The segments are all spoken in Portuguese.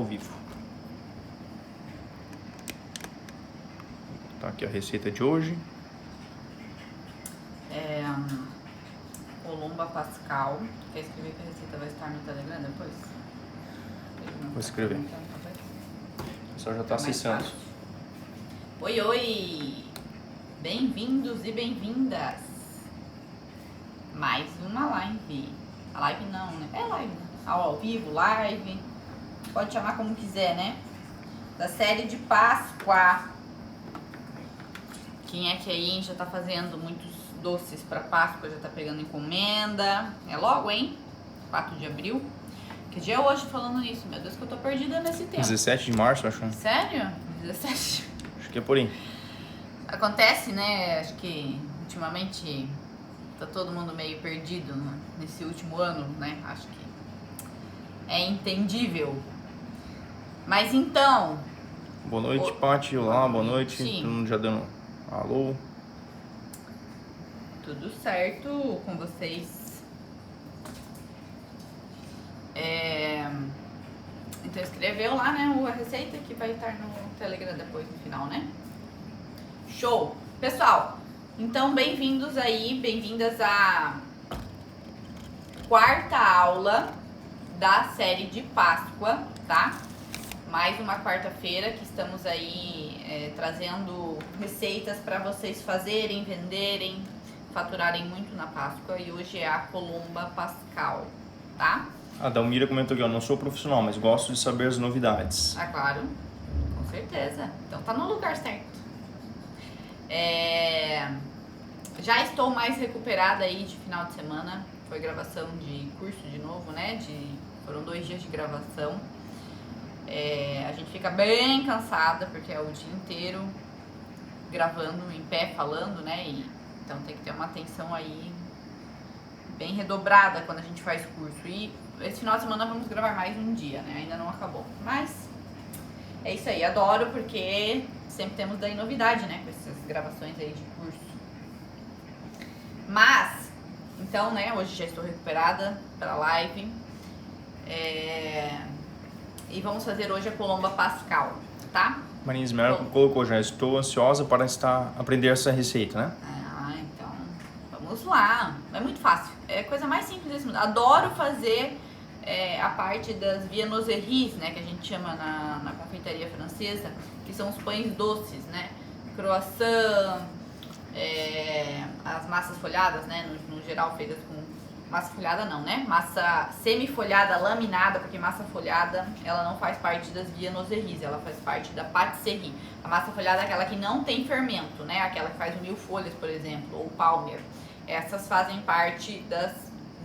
Ao vivo. Tá aqui a receita de hoje. Colomba Pascal. Quer escrever que a receita vai estar no Telegram depois? Vou escrever. O pessoal já tá acessando. Oi, oi! Bem-vindos e bem-vindas! Mais uma live. A live não, né? É live. Ao vivo, live. Pode chamar como quiser, né? Da série de Páscoa. Quem é que aí já tá fazendo muitos doces pra Páscoa, já tá pegando encomenda? É logo, hein? 4 de abril. Que dia é hoje falando nisso? Meu Deus, que eu tô perdida nesse tempo. 17 de março, acho. Sério? 17? Acho que é por aí. Acontece, né? Acho que ultimamente tá todo mundo meio perdido nesse último ano, né? Acho que é entendível. Mas então... Boa noite, Paty. Olá, boa noite. Sim. Todo mundo já dando alô. Tudo certo com vocês? Então escreveu lá, né, a receita que vai estar no Telegram depois, no final, né? Show! Pessoal, então bem-vindos aí, bem-vindas à quarta aula da série de Páscoa, tá? Mais uma quarta-feira que estamos aí trazendo receitas para vocês fazerem, venderem, faturarem muito na Páscoa. E hoje é a Colomba Pascal, tá? A Dalmira comentou aqui, ó, não sou profissional, mas gosto de saber as novidades. Ah, claro, com certeza. Então tá no lugar certo. Já estou mais recuperada aí de final de semana. Foi gravação de curso de novo, né? Foram 2 dias de gravação. A gente fica bem cansada, porque é o dia inteiro gravando, em pé, falando, né? Então tem que ter uma atenção aí bem redobrada quando a gente faz curso. E esse final de semana vamos gravar mais um dia, né? Ainda não acabou. Mas é isso aí, adoro porque sempre temos daí novidade, né? Com essas gravações aí de curso. Mas, então, né? Hoje já estou recuperada para a live. E vamos fazer hoje a Colomba Pascal, tá? Marinha Esmero colocou já, estou ansiosa para aprender essa receita, né? Então, vamos lá. É muito fácil. É a coisa mais simples desse mundo. Adoro fazer a parte das viennoiseries, né? Que a gente chama na confeitaria francesa, que são os pães doces, né? Croissant, as massas folhadas, né? No geral, feitas com massa folhada não, né? Massa semi-folhada, laminada, porque massa folhada, ela não faz parte das viennoiseries, ela faz parte da pâtisserie. A massa folhada é aquela que não tem fermento, né? Aquela que faz o 1000 folhas, por exemplo, ou palmer. Essas fazem parte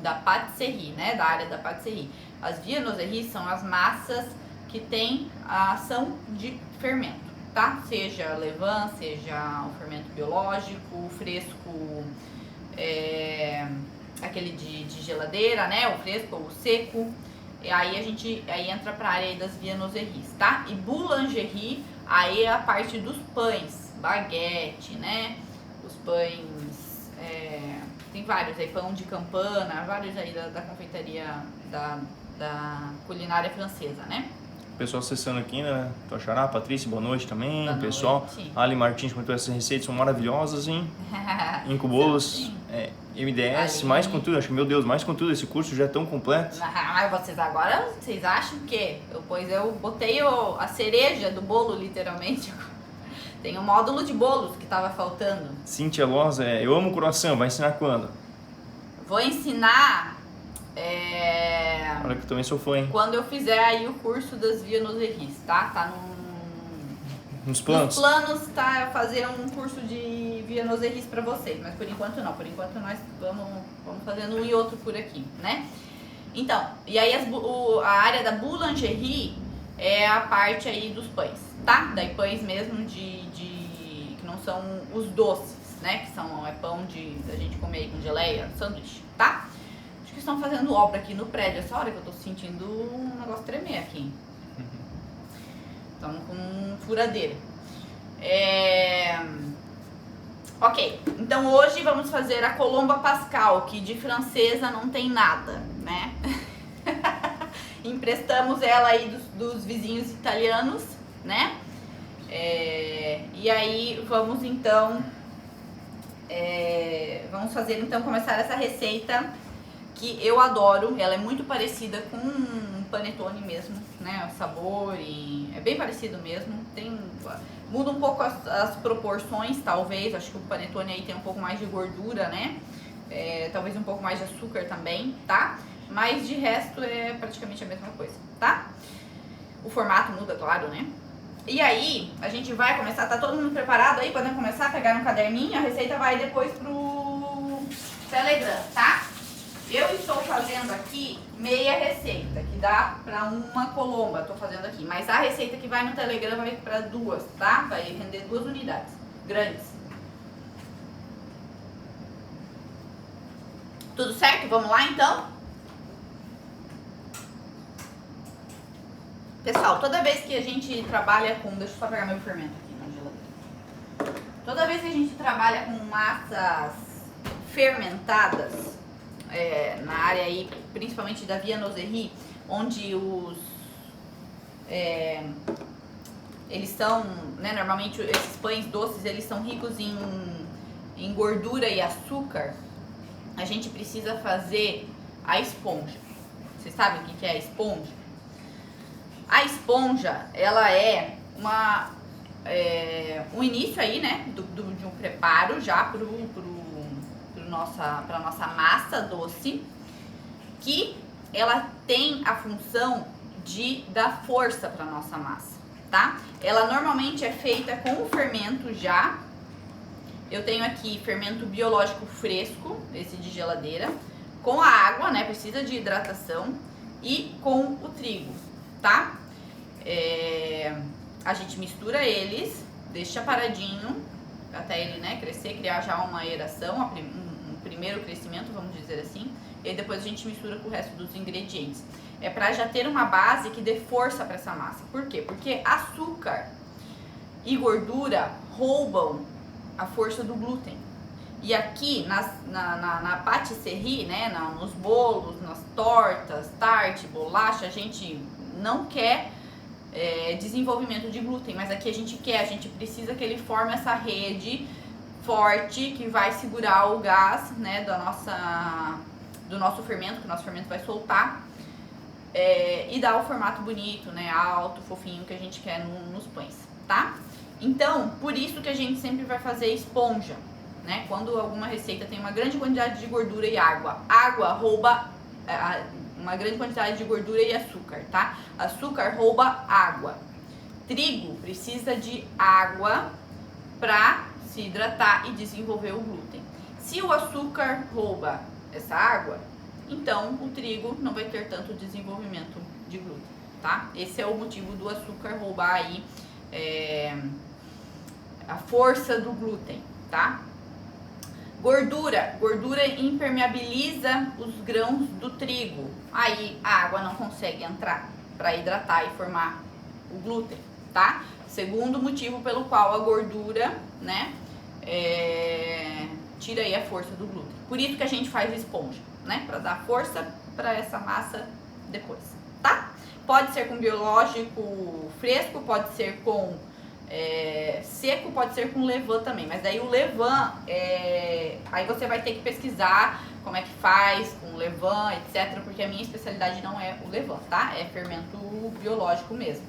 da pâtisserie, né? Da área da pâtisserie. As viennoiseries são as massas que têm a ação de fermento, tá? Seja levain, seja o fermento biológico, fresco, aquele de geladeira, né? O fresco ou o seco. E aí a gente entra para a área aí das viennoiseries, tá? E boulangerie, aí é a parte dos pães, baguete, né? Os pães, tem vários aí, pão de campana, vários aí da confeitaria da culinária francesa, né? O pessoal acessando aqui, né? Toxará, Patrícia, boa noite também. Boa pessoal. noite. Ali Martins comentou essas receitas, são maravilhosas, hein? Incubolos, MDS, Aí. mais conteúdo. Acho que, meu Deus, mais conteúdo. Esse curso já é tão completo. Mas vocês acham que? Pois eu botei a cereja do bolo, literalmente. Tem um módulo de bolos que tava faltando. Cíntia Loza, eu amo croissant, vai ensinar quando? Vou ensinar... Olha que eu também sou fã, hein? quando eu fizer aí o curso das viennoiseries, tá? Tá Nos planos? Nos planos tá fazer um curso de viennoiseries pra vocês, mas por enquanto não. Por enquanto nós vamos fazendo um e outro por aqui, né? Então, e aí a área da boulangerie é a parte aí dos pães, tá? Daí pães mesmo que não são os doces, né? Que são pão da gente comer aí com geleia, sanduíche, tá? Acho que estão fazendo obra aqui no prédio. Essa hora que eu tô sentindo um negócio tremer aqui. Estamos com furadeira. Ok, então hoje vamos fazer a Colomba Pascal, que de francesa não tem nada, né? emprestamos ela aí dos vizinhos italianos, né? E aí vamos então, começar essa receita que eu adoro. Ela é muito parecida com um panetone mesmo, né? O sabor e é bem parecido mesmo. Muda um pouco as proporções, talvez. Acho que o panetone aí tem um pouco mais de gordura, né? Talvez um pouco mais de açúcar também, tá? Mas de resto é praticamente a mesma coisa, tá? O formato muda, claro, né? E aí, a gente vai começar, tá todo mundo preparado aí? Podem começar a pegar um caderninho, a receita vai depois pro Telegram, tá? Eu estou fazendo aqui meia receita, que dá pra uma colomba, tô fazendo aqui. Mas a receita que vai no Telegram vai pra 2, tá? Vai render 2 unidades grandes. Tudo certo? Vamos lá então? Pessoal, toda vez que a gente trabalha com... Deixa eu só pegar meu fermento aqui na geladeira. Toda vez que a gente trabalha com massas fermentadas, na área aí, principalmente da viennoiserie, onde eles são, né, normalmente esses pães doces, eles são ricos em gordura e açúcar, a gente precisa fazer a esponja. Vocês sabem o que é a esponja? A esponja, ela é um início aí, né, de um preparo já para nossa massa doce, que ela tem a função de dar força para nossa massa, tá? Ela normalmente é feita com o fermento já. Eu tenho aqui fermento biológico fresco, esse de geladeira, com a água, né, precisa de hidratação, e com o trigo, tá? A gente mistura eles, deixa paradinho até ele, né, crescer, criar já uma aeração, um primeiro crescimento, vamos dizer assim, e aí depois a gente mistura com o resto dos ingredientes. É pra já ter uma base que dê força para essa massa. Por quê? Porque açúcar e gordura roubam a força do glúten. E aqui na patisserie, né, nos bolos, nas tortas, tarte, bolacha, a gente não quer desenvolvimento de glúten, mas aqui a gente precisa que ele forme essa rede forte que vai segurar o gás, né, do nosso fermento, que o nosso fermento vai soltar, e dar o formato bonito, né, alto, fofinho que a gente quer nos pães, tá? Então, por isso que a gente sempre vai fazer esponja, né? Quando alguma receita tem uma grande quantidade de gordura e água, rouba uma grande quantidade de gordura e açúcar, tá? Açúcar rouba água. Trigo precisa de água para se hidratar e desenvolver o glúten. Se o açúcar rouba essa água, então o trigo não vai ter tanto desenvolvimento de glúten, tá? Esse é o motivo do açúcar roubar aí a força do glúten, tá? Gordura impermeabiliza os grãos do trigo. Aí a água não consegue entrar para hidratar e formar o glúten, tá? Segundo motivo pelo qual a gordura, né, tira aí a força do glúten. Por isso que a gente faz esponja, né, para dar força para essa massa depois, tá? Pode ser com biológico fresco, pode ser com seco, pode ser com levain também, mas daí o levain, aí você vai ter que pesquisar como é que faz com levain, etc, porque a minha especialidade não é o levain, tá? É fermento biológico mesmo,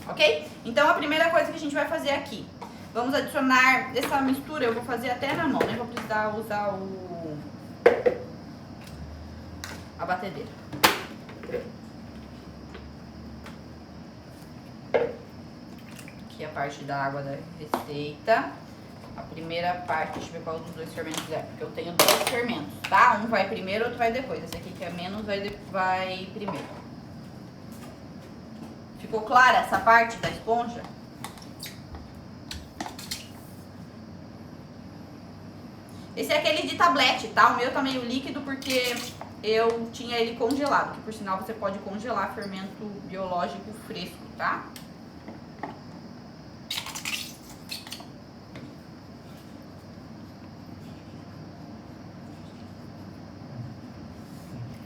ok? Então a primeira coisa que a gente vai fazer aqui, vamos adicionar essa mistura, eu vou fazer até na mão, né? Vou precisar usar a batedeira. Aqui a parte da água da receita. A primeira parte, deixa eu ver qual dos dois fermentos é, porque eu tenho 2 fermentos, tá? Um vai primeiro, outro vai depois. Esse aqui que é menos vai primeiro. Ficou clara essa parte da esponja? Esse é aquele de tablete, tá? O meu tá meio líquido porque eu tinha ele congelado, que por sinal você pode congelar fermento biológico fresco, tá?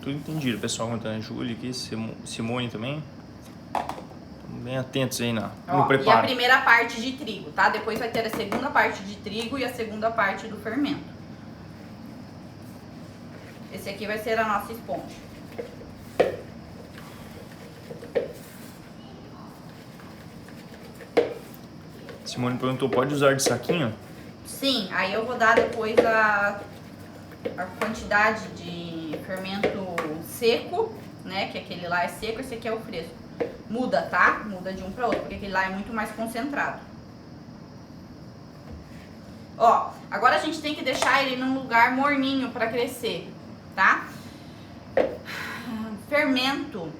tudo entendido. O pessoal contando, Júlia aqui, Simone também. Estão bem atentos aí no preparo. E a primeira parte de trigo, tá? Depois vai ter a segunda parte de trigo e a segunda parte do fermento. Esse aqui vai ser a nossa esponja. Simone perguntou, pode usar de saquinho? Sim, aí eu vou dar depois a quantidade de fermento seco, né? Que aquele lá é seco, esse aqui é o fresco. Muda, tá? Muda de um para outro, porque aquele lá é muito mais concentrado. Ó, agora a gente tem que deixar ele num lugar morninho para crescer, tá? Fermento,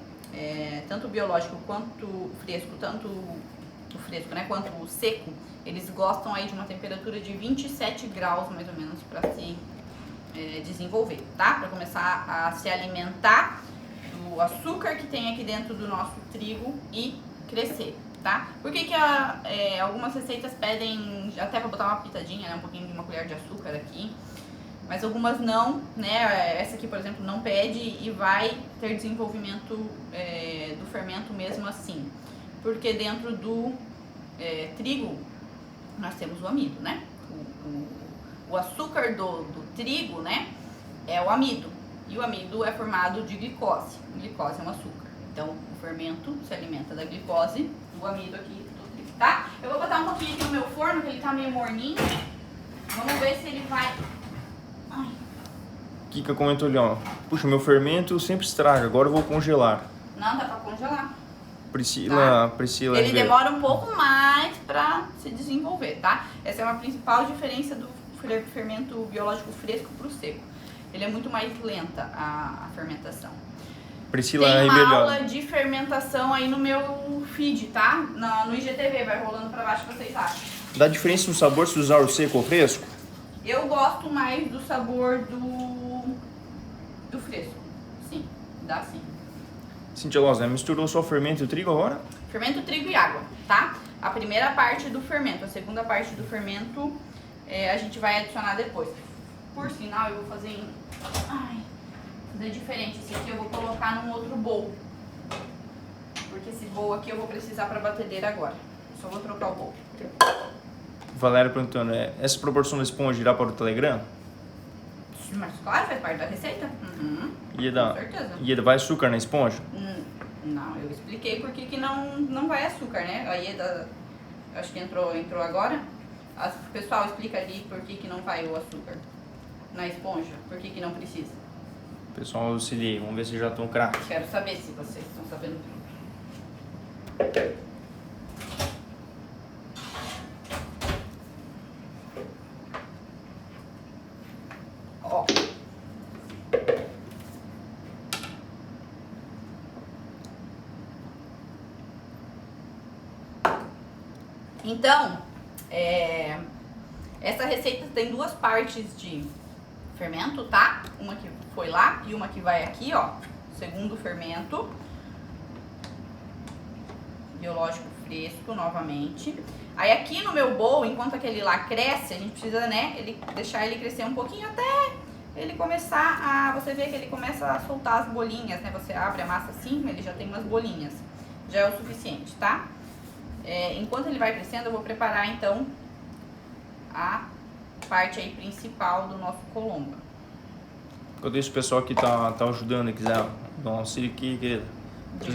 tanto o biológico quanto o fresco, tanto o fresco, né, quanto o seco, eles gostam aí de uma temperatura de 27 graus, mais ou menos, para se desenvolver, tá? Para começar a se alimentar do açúcar que tem aqui dentro do nosso trigo e crescer, tá? Por que algumas receitas pedem até para botar uma pitadinha, né, um pouquinho de uma colher de açúcar aqui, mas algumas não, né? Essa aqui, por exemplo, não pede e vai ter desenvolvimento do fermento mesmo assim, porque dentro do trigo nós temos o amido, né? O açúcar do trigo, né, é o amido, e o amido é formado de glicose. Glicose é um açúcar. Então, o fermento se alimenta da glicose do amido aqui do trigo, tá? Eu vou botar um pouquinho aqui no meu forno, que ele tá meio morninho. Vamos ver se ele vai... Ai. Kika comentou ali, ó, puxa, meu fermento sempre estraga, agora eu vou congelar. Não, dá pra congelar. Priscila Ele Ribeiro. demora um pouco mais pra se desenvolver, tá? Essa é uma principal diferença do fermento biológico fresco pro seco. Ele é muito mais lenta a fermentação. Priscila Tem uma Ribeiro. aula de fermentação aí no meu feed, tá? No IGTV, vai rolando pra baixo pra vocês achem. Dá diferença no sabor se usar o seco ou fresco? Eu gosto mais do sabor do fresco. Sim, dá sim. Cintia Loz, né? Misturou só o fermento e o trigo agora? Fermento, trigo e água, tá? A primeira parte do fermento, a segunda parte do fermento a gente vai adicionar depois. Por sinal, eu vou fazer fazer diferente. Esse aqui eu vou colocar num outro bowl, porque esse bowl aqui eu vou precisar para batedeira agora. Só vou trocar o bowl. Valéria perguntando, essa proporção da esponja irá para o Telegram? Mas claro, faz parte da receita. Uhum, com certeza. Ieda, vai açúcar na esponja? Não, eu expliquei por que não vai açúcar, né? A Ieda, acho que entrou agora. Pessoal, explica ali por que não vai o açúcar na esponja, por que não precisa. Pessoal, auxiliei, vamos ver se já estão craques. Quero saber se vocês estão sabendo tudo. Ó. Então, essa receita tem duas partes de fermento, tá? Uma que foi lá e uma que vai aqui, ó. Segundo fermento biológico fresco, novamente. Aí aqui no meu bowl, enquanto aquele lá cresce, a gente precisa, né, deixar ele crescer um pouquinho até ele começar a... Você vê que ele começa a soltar as bolinhas, né? Você abre a massa assim, ele já tem umas bolinhas. Já é o suficiente, tá? Enquanto ele vai crescendo, eu vou preparar, então, a parte aí principal do nosso colombo. Enquanto isso, o pessoal que tá ajudando, quiser dar um auxílio aqui, querida.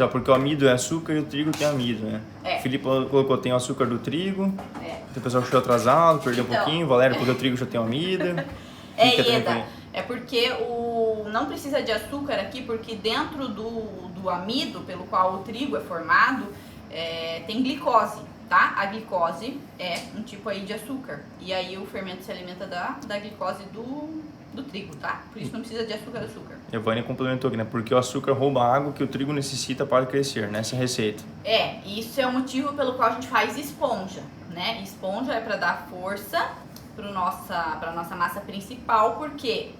Porque o amido é açúcar e o trigo tem amido, né? O Felipe colocou, tem o açúcar do trigo. Tem o pessoal que chegou atrasado, perdeu um pouquinho. Valéria, porque o trigo já tem amido. Ieda, é porque não precisa de açúcar aqui, porque dentro do amido, pelo qual o trigo é formado, tem glicose, tá? A glicose é um tipo aí de açúcar. E aí o fermento se alimenta da glicose do trigo, tá? Por isso não precisa de açúcar. E a Vânia complementou aqui, né? Porque o açúcar rouba a água que o trigo necessita para crescer, nessa receita. Isso é o motivo pelo qual a gente faz esponja, né? Esponja é para dar força para nossa massa principal, porque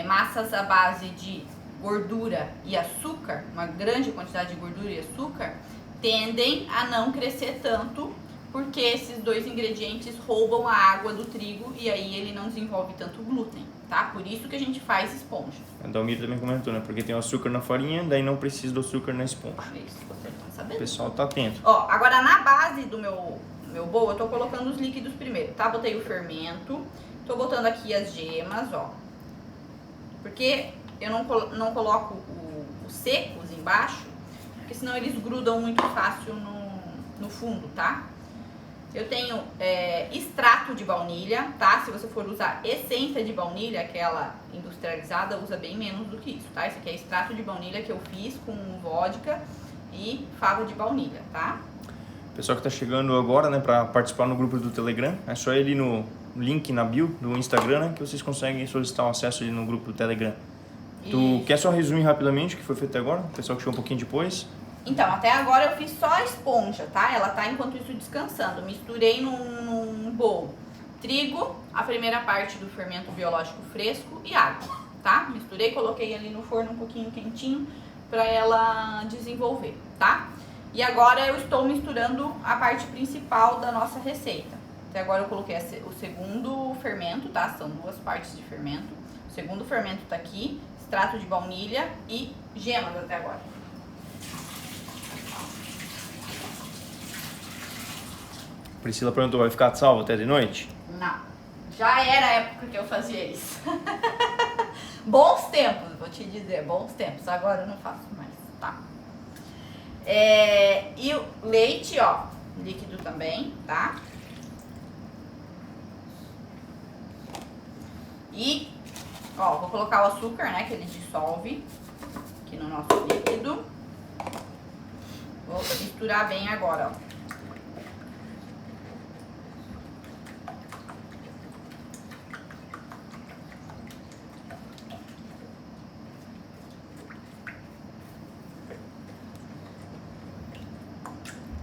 massas à base de gordura e açúcar, uma grande quantidade de gordura e açúcar, tendem a não crescer tanto porque esses dois ingredientes roubam a água do trigo e aí ele não desenvolve tanto glúten, tá? Por isso que a gente faz esponja. A Dalmira também comentou, né? Porque tem o açúcar na farinha, daí não precisa do açúcar na esponja. Isso, você tá sabendo. O pessoal tá atento. Ó, agora na base do meu bowl eu tô colocando os líquidos primeiro, tá? Botei o fermento, tô botando aqui as gemas, ó. Porque eu não coloco os secos embaixo, porque senão eles grudam muito fácil no fundo, tá? Eu tenho extrato de baunilha, tá? Se você for usar essência de baunilha, aquela industrializada, usa bem menos do que isso, tá? Esse aqui é extrato de baunilha que eu fiz com vodka e fava de baunilha, tá? Pessoal que tá chegando agora, né, para participar no grupo do Telegram, é só ir no link na bio do Instagram, né, que vocês conseguem solicitar o acesso ali no grupo do Telegram. Tu quer só resumir rapidamente o que foi feito até agora? O pessoal que chegou um pouquinho depois. Então, até agora eu fiz só a esponja, tá? Ela tá, enquanto isso, descansando. Misturei num bowl trigo, a primeira parte do fermento biológico fresco e água, tá? Misturei, coloquei ali no forno um pouquinho quentinho pra ela desenvolver, tá? E agora eu estou misturando a parte principal da nossa receita. Até agora eu coloquei o segundo fermento, tá? São duas partes de fermento. O segundo fermento tá aqui, extrato de baunilha e gemas até agora. Priscila perguntou, vai ficar salvo até de noite? Não. Já era a época que eu fazia isso. Bons tempos, vou te dizer, bons tempos. Agora eu não faço mais, tá? E o leite, ó, líquido também, tá? E, ó, vou colocar o açúcar, né, que ele dissolve aqui no nosso líquido. Vou misturar bem agora, ó.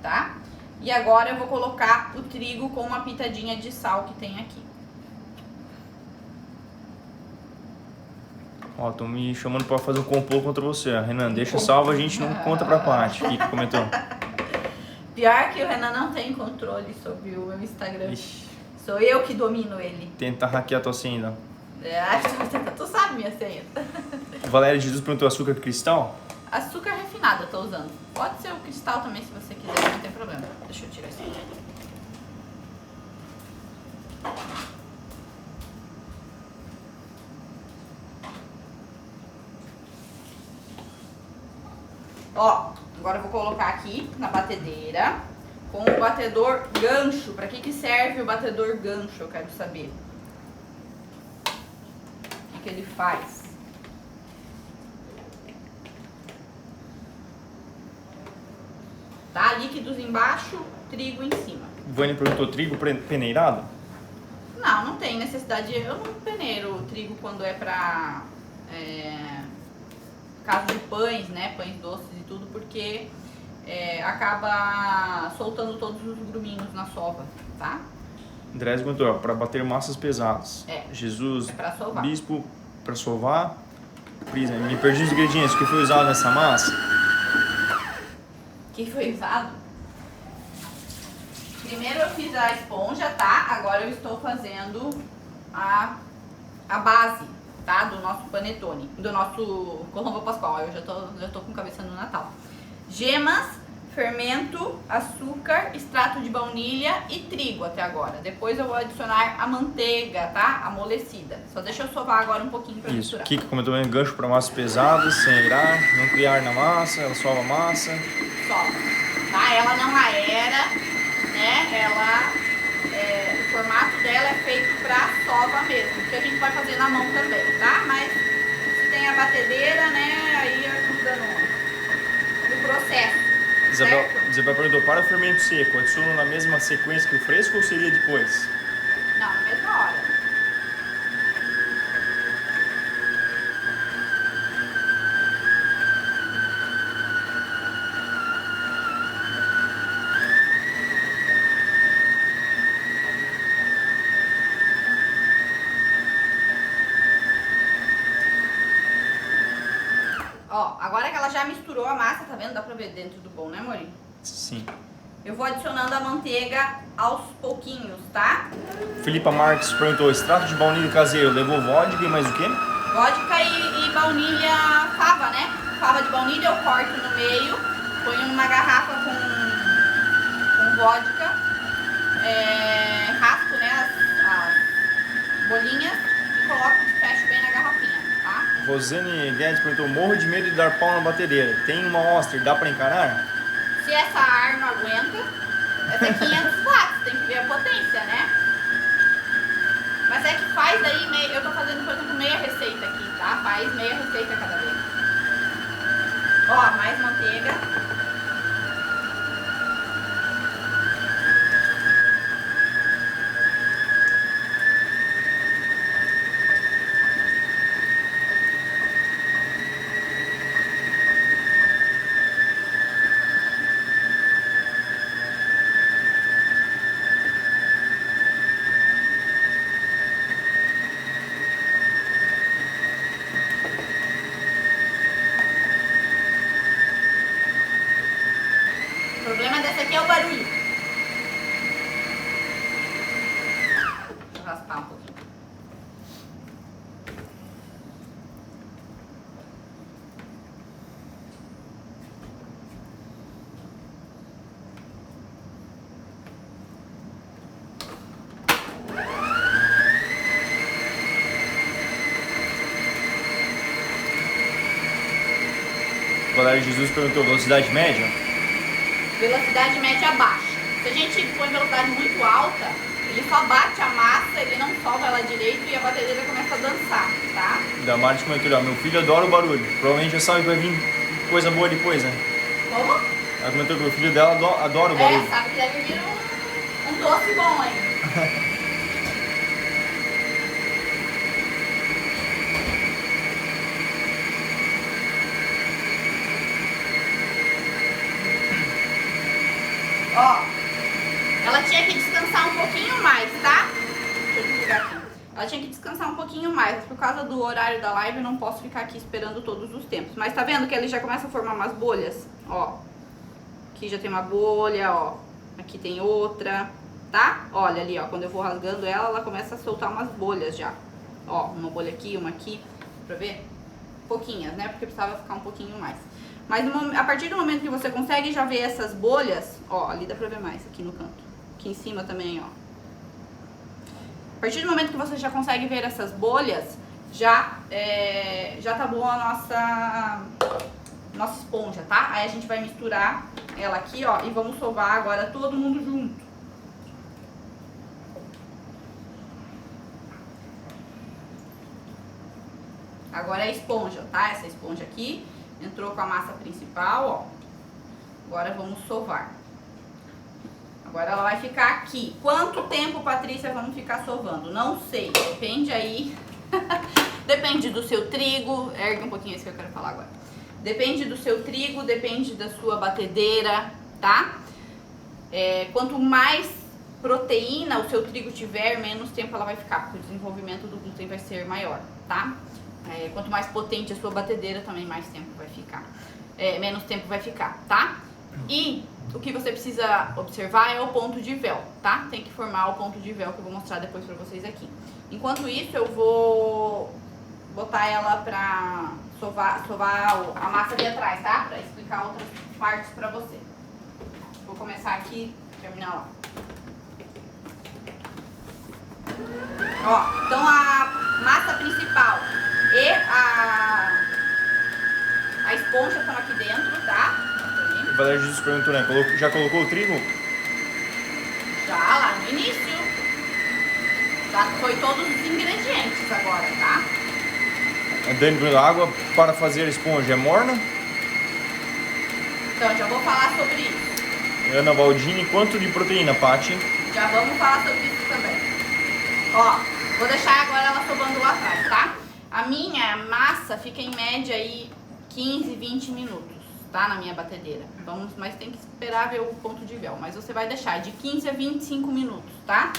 Tá? E agora eu vou colocar o trigo com uma pitadinha de sal que tem aqui. Ó, estão me chamando pra fazer um complô contra você. Renan, deixa salvo, a gente não conta pra Paty. O que comentou? Pior que o Renan não tem controle sobre o meu Instagram. Ixi. Sou eu que domino ele. Tenta hackear a tua senha. Tu sabe minha senha. O Valério Jesus perguntou açúcar cristal? Açúcar refinado eu tô usando. Pode ser o cristal também, se você quiser, não tem problema. Deixa eu tirar isso aqui. Ó, agora eu vou colocar aqui na batedeira com o batedor gancho. Pra que serve o batedor gancho? Eu quero saber. O que ele faz? Tá? Líquidos embaixo, trigo em cima. O Vânia perguntou, trigo peneirado? Não tem necessidade. Eu não peneiro o trigo quando é pra caso de pães, né? Pães doces e tudo, porque acaba soltando todos os gruminhos na sova, tá? Andrés perguntou, para bater massas pesadas. Jesus, pra sovar. bispo, para sovar. Prisa, me perdi os ingredientes. O que foi usado nessa massa? Que foi usado? Primeiro eu fiz a esponja, tá? Agora eu estou fazendo a base, tá? Do nosso panetone, do nosso Colombo Pascoal. Eu já tô com cabeça no Natal. Gemas, fermento, açúcar, extrato de baunilha e trigo até agora. Depois eu vou adicionar a manteiga, tá? Amolecida. Só deixa eu sovar agora um pouquinho pra misturar. Kika comentou bem, gancho para massas pesadas, sem aerar, não criar na massa, ela sova a massa. Sova, tá? Ela não aera, né? Ela, o formato dela é feito pra sova mesmo, que a gente vai fazer na mão também, tá? Mas se tem a batedeira, né? Aí ajuda no processo. Isabel perguntou, para o fermento seco, adiciono na mesma sequência que o fresco ou seria depois? Não, na mesma hora. Ó, agora que ela já misturou a massa, tá vendo? Dá pra ver dentro do bowl, né, Morinho? Sim. Eu vou adicionando a manteiga aos pouquinhos, tá? Filipa Marques perguntou, extrato de baunilha caseiro, levou vodka e mais o quê? Vodka e baunilha fava, né? Fava de baunilha eu corto no meio, ponho numa garrafa com vodka, raspo, né, as bolinhas e coloco, fecho bem na garrafinha, tá? Rosane Guedes perguntou, morro de medo de dar pau na batedeira. Tem uma Oster, dá pra encarar? Se essa ar não aguenta, essa é 500 watts, tem que ver a potência, né? Mas é que faz daí, eu tô fazendo, por exemplo, meia receita aqui, tá? Faz meia receita cada vez. Ó, mais manteiga. O problema dessa aqui é o barulho. Deixa eu raspar um pouquinho. O Valério Jesus perguntou, velocidade média? Velocidade média baixa. Se a gente põe velocidade muito alta, ele só bate a massa, ele não solta ela direito e a batedeira começa a dançar, tá? Damares comentou, ó, meu filho adora o barulho. Provavelmente já sabe que vai vir coisa boa depois, né? Como? Ela comentou que o filho dela adora o barulho. Sabe que deve vir um doce bom aí. Ó, ela tinha que descansar um pouquinho mais, tá? Deixa eu desligar aqui. Ela tinha que descansar um pouquinho mais. Por causa do horário da live, eu não posso ficar aqui esperando todos os tempos. Mas tá vendo que ele já começa a formar umas bolhas? Ó, aqui já tem uma bolha, ó. Aqui tem outra, tá? Olha ali, ó, quando eu vou rasgando ela, ela começa a soltar umas bolhas já. Ó, uma bolha aqui, uma aqui, pra ver? Pouquinhas, né? Porque precisava ficar um pouquinho mais. Mas a partir do momento que você consegue já ver essas bolhas, ó, ali dá pra ver mais, aqui no canto. Aqui em cima também, ó. A partir do momento que você já consegue ver essas bolhas, já tá boa a nossa esponja, tá? Aí a gente vai misturar ela aqui, ó, e vamos sovar agora todo mundo junto. Agora é a esponja, tá? Essa esponja aqui entrou com a massa principal, ó. Agora vamos sovar. Agora ela vai ficar aqui. Quanto tempo, Patrícia, vamos ficar sovando? Não sei, depende aí. Depende do seu trigo. Ergue um pouquinho isso que eu quero falar agora. Depende do seu trigo, depende da sua batedeira, tá? Quanto mais proteína o seu trigo tiver, menos tempo ela vai ficar, porque o desenvolvimento do glúten vai ser maior, tá? Quanto mais potente a sua batedeira, também mais tempo vai ficar. Menos tempo vai ficar, tá? E o que você precisa observar é o ponto de véu, tá? Tem que formar o ponto de véu que eu vou mostrar depois pra vocês aqui. Enquanto isso, eu vou botar ela pra sovar a massa ali atrás, tá? Pra explicar outras partes pra você. Vou começar aqui, terminar lá. Ó, então a massa principal e a esponja estão aqui dentro, tá? O Valério Jesus perguntou, né? Já colocou o trigo? Já, lá no início. Já foi todos os ingredientes agora, tá? A Dani perguntou, água para fazer a esponja é morna? Então, já vou falar sobre isso. Ana Valdini, quanto de proteína, Paty? Já vamos falar sobre isso também. Ó, vou deixar agora ela sovando lá atrás, tá? A minha massa fica em média aí 15, 20 minutos, tá? Na minha batedeira. Mas tem que esperar ver o ponto de véu. Mas você vai deixar de 15 a 25 minutos, tá?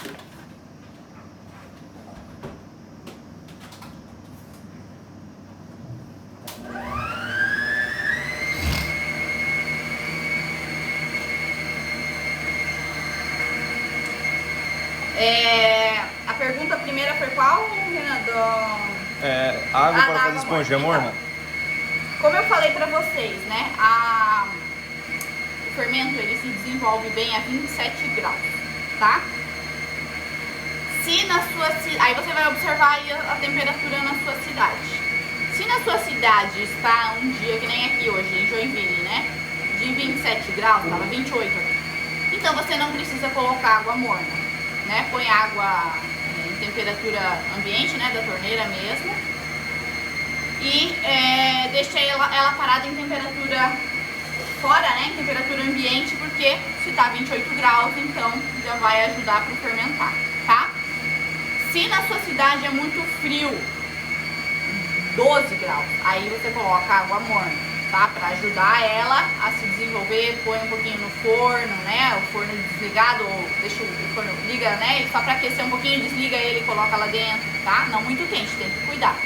A pergunta primeira foi qual, Renan? Água para fazer esponja morna. Como eu falei pra vocês, né? O fermento ele se desenvolve bem a 27 graus, tá? Se na sua aí você vai observar aí a temperatura na sua cidade. Se na sua cidade está um dia que nem aqui hoje, em Joinville, né? De 27 graus, tava 28 aqui. Então você não precisa colocar água morna, né? Põe água em temperatura ambiente, né? Da torneira mesmo. E deixa ela parada em temperatura fora, né? Em temperatura ambiente, porque se tá 28 graus, então já vai ajudar para fermentar, tá? Se na sua cidade é muito frio, 12 graus, aí você coloca água morna, tá? Para ajudar ela a se desenvolver, põe um pouquinho no forno, né? O forno desligado, ou deixa o forno liga, né? Só para aquecer um pouquinho, desliga ele e coloca lá dentro, tá? Não muito quente, tem que cuidar.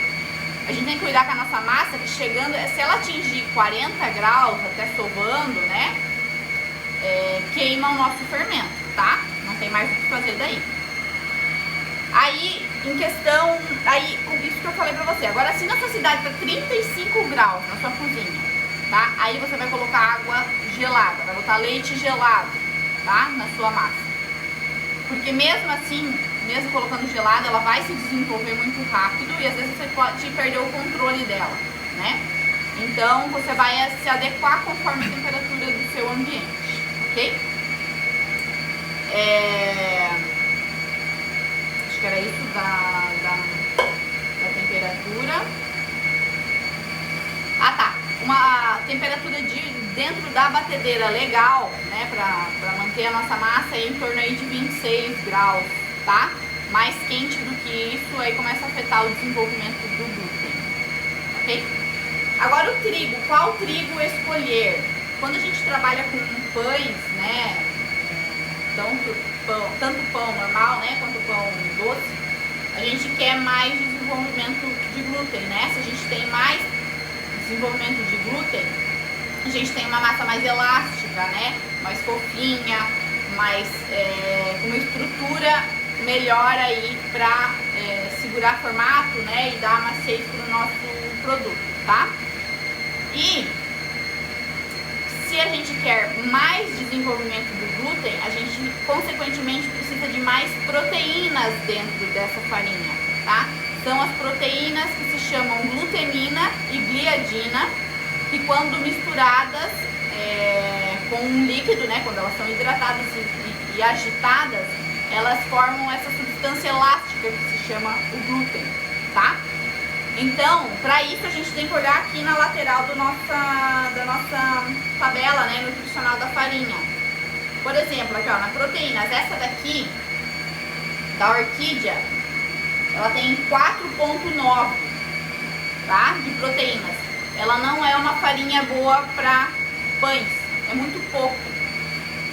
A gente tem que cuidar com a nossa massa, que chegando, se ela atingir 40 graus, até sovando, né? Queima o nosso fermento, tá? Não tem mais o que fazer daí. Aí, em questão, isso que eu falei pra você. Agora, se na sua cidade tá 35 graus na sua cozinha, tá? Aí você vai colocar água gelada, vai botar leite gelado, tá? Na sua massa. Porque mesmo assim, mesmo colocando gelada, ela vai se desenvolver muito rápido e às vezes você pode perder o controle dela, né? Então, você vai se adequar conforme a temperatura do seu ambiente, ok? Acho que era isso da temperatura. Tá. Uma temperatura dentro da batedeira legal, né, pra manter a nossa massa é em torno aí de 26 graus, tá? Mais quente do que isso, aí começa a afetar o desenvolvimento do glúten, ok? Agora o trigo, qual trigo escolher? Quando a gente trabalha com pães, né, tanto pão normal, né, quanto pão doce, a gente quer mais desenvolvimento de glúten, né? Se a gente tem mais desenvolvimento de glúten, a gente tem uma massa mais elástica, né? Mais fofinha, mais com uma estrutura melhor aí para segurar formato, né? E dar maciez para o nosso produto, tá? E se a gente quer mais desenvolvimento do glúten, a gente consequentemente precisa de mais proteínas dentro dessa farinha, tá? São as proteínas que se chamam glutenina e gliadina, que quando misturadas com um líquido, né, quando elas são hidratadas e agitadas, elas formam essa substância elástica que se chama o glúten, tá? Então, para isso a gente tem que olhar aqui na lateral da nossa tabela, né, nutricional da farinha. Por exemplo, aqui ó, na proteínas, essa daqui, da orquídea, ela tem 4,9, tá, de proteínas. Ela não é uma farinha boa para pães, é muito pouco.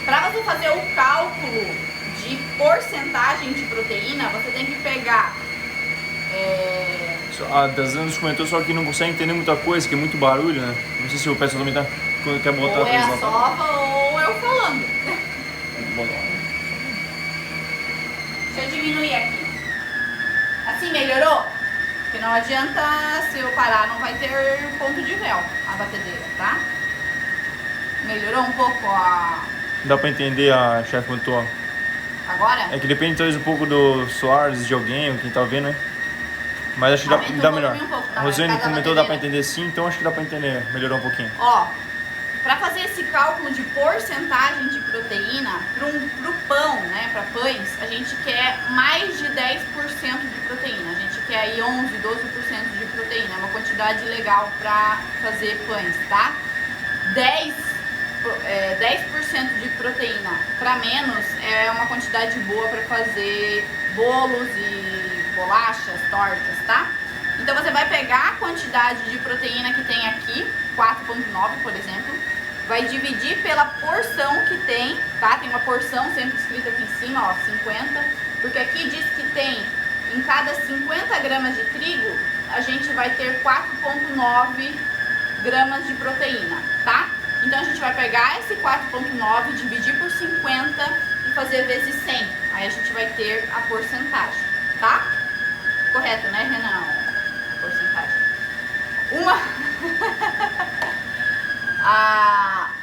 Para você fazer o cálculo de porcentagem de proteína, você tem que pegar... A Dazana nos comentou só que não consegue entender muita coisa, que é muito barulho, né? Não sei se o pessoal também quer botar... Ou é a sova ou eu falando. Deixa eu diminuir aqui. Assim melhorou? Porque não adianta, se eu parar, não vai ter ponto de véu a batedeira, tá? Melhorou um pouco a... Dá pra entender a chefe contou. Agora? É que depende talvez um pouco do Soares, de alguém, quem tá vendo, né? Mas acho que dá melhor. Um pouco, tá? A Rosane comentou dá pra entender sim, então acho que dá pra entender, melhorou um pouquinho. Ó, pra fazer esse cálculo de porcentagem de proteína pro pão, né, pra pães, a gente quer mais de 10% de proteína. A gente quer aí 11, 12% de proteína, é uma quantidade legal pra fazer pães, tá? 10% de proteína pra menos é uma quantidade boa pra fazer bolos e bolachas, tortas, tá? Então você vai pegar a quantidade de proteína que tem aqui, 4,9 por exemplo, vai dividir pela porção que tem, tá? Tem uma porção sempre escrita aqui em cima, ó, 50, porque aqui diz que tem, em cada 50 gramas de trigo, a gente vai ter 4,9 gramas de proteína, tá? Então a gente vai pegar esse 4,9, dividir por 50 e fazer vezes 100. Aí a gente vai ter a porcentagem, tá? Correto, né, Renan? Porcentagem.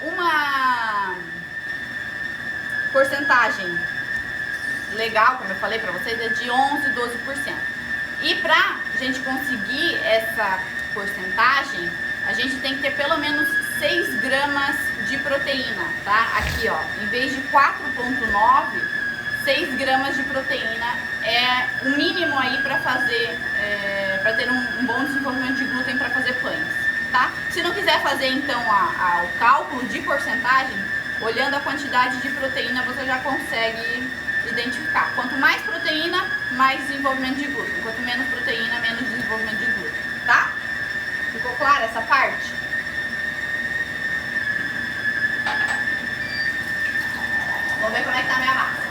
Uma porcentagem legal, como eu falei pra vocês, é de 11, 12%. E pra gente conseguir essa porcentagem, a gente tem que ter pelo menos 6 gramas de proteína, tá? Aqui, ó, em vez de 4,9, 6 gramas de proteína é o mínimo aí pra fazer, pra ter um bom desenvolvimento de glúten pra fazer pães, tá? Se não quiser fazer, então, o cálculo de porcentagem, olhando a quantidade de proteína, você já consegue identificar. Quanto mais proteína, mais desenvolvimento de glúten. Quanto menos proteína, menos desenvolvimento de glúten, tá? Ficou clara essa parte? Vamos ver como é que tá a minha massa.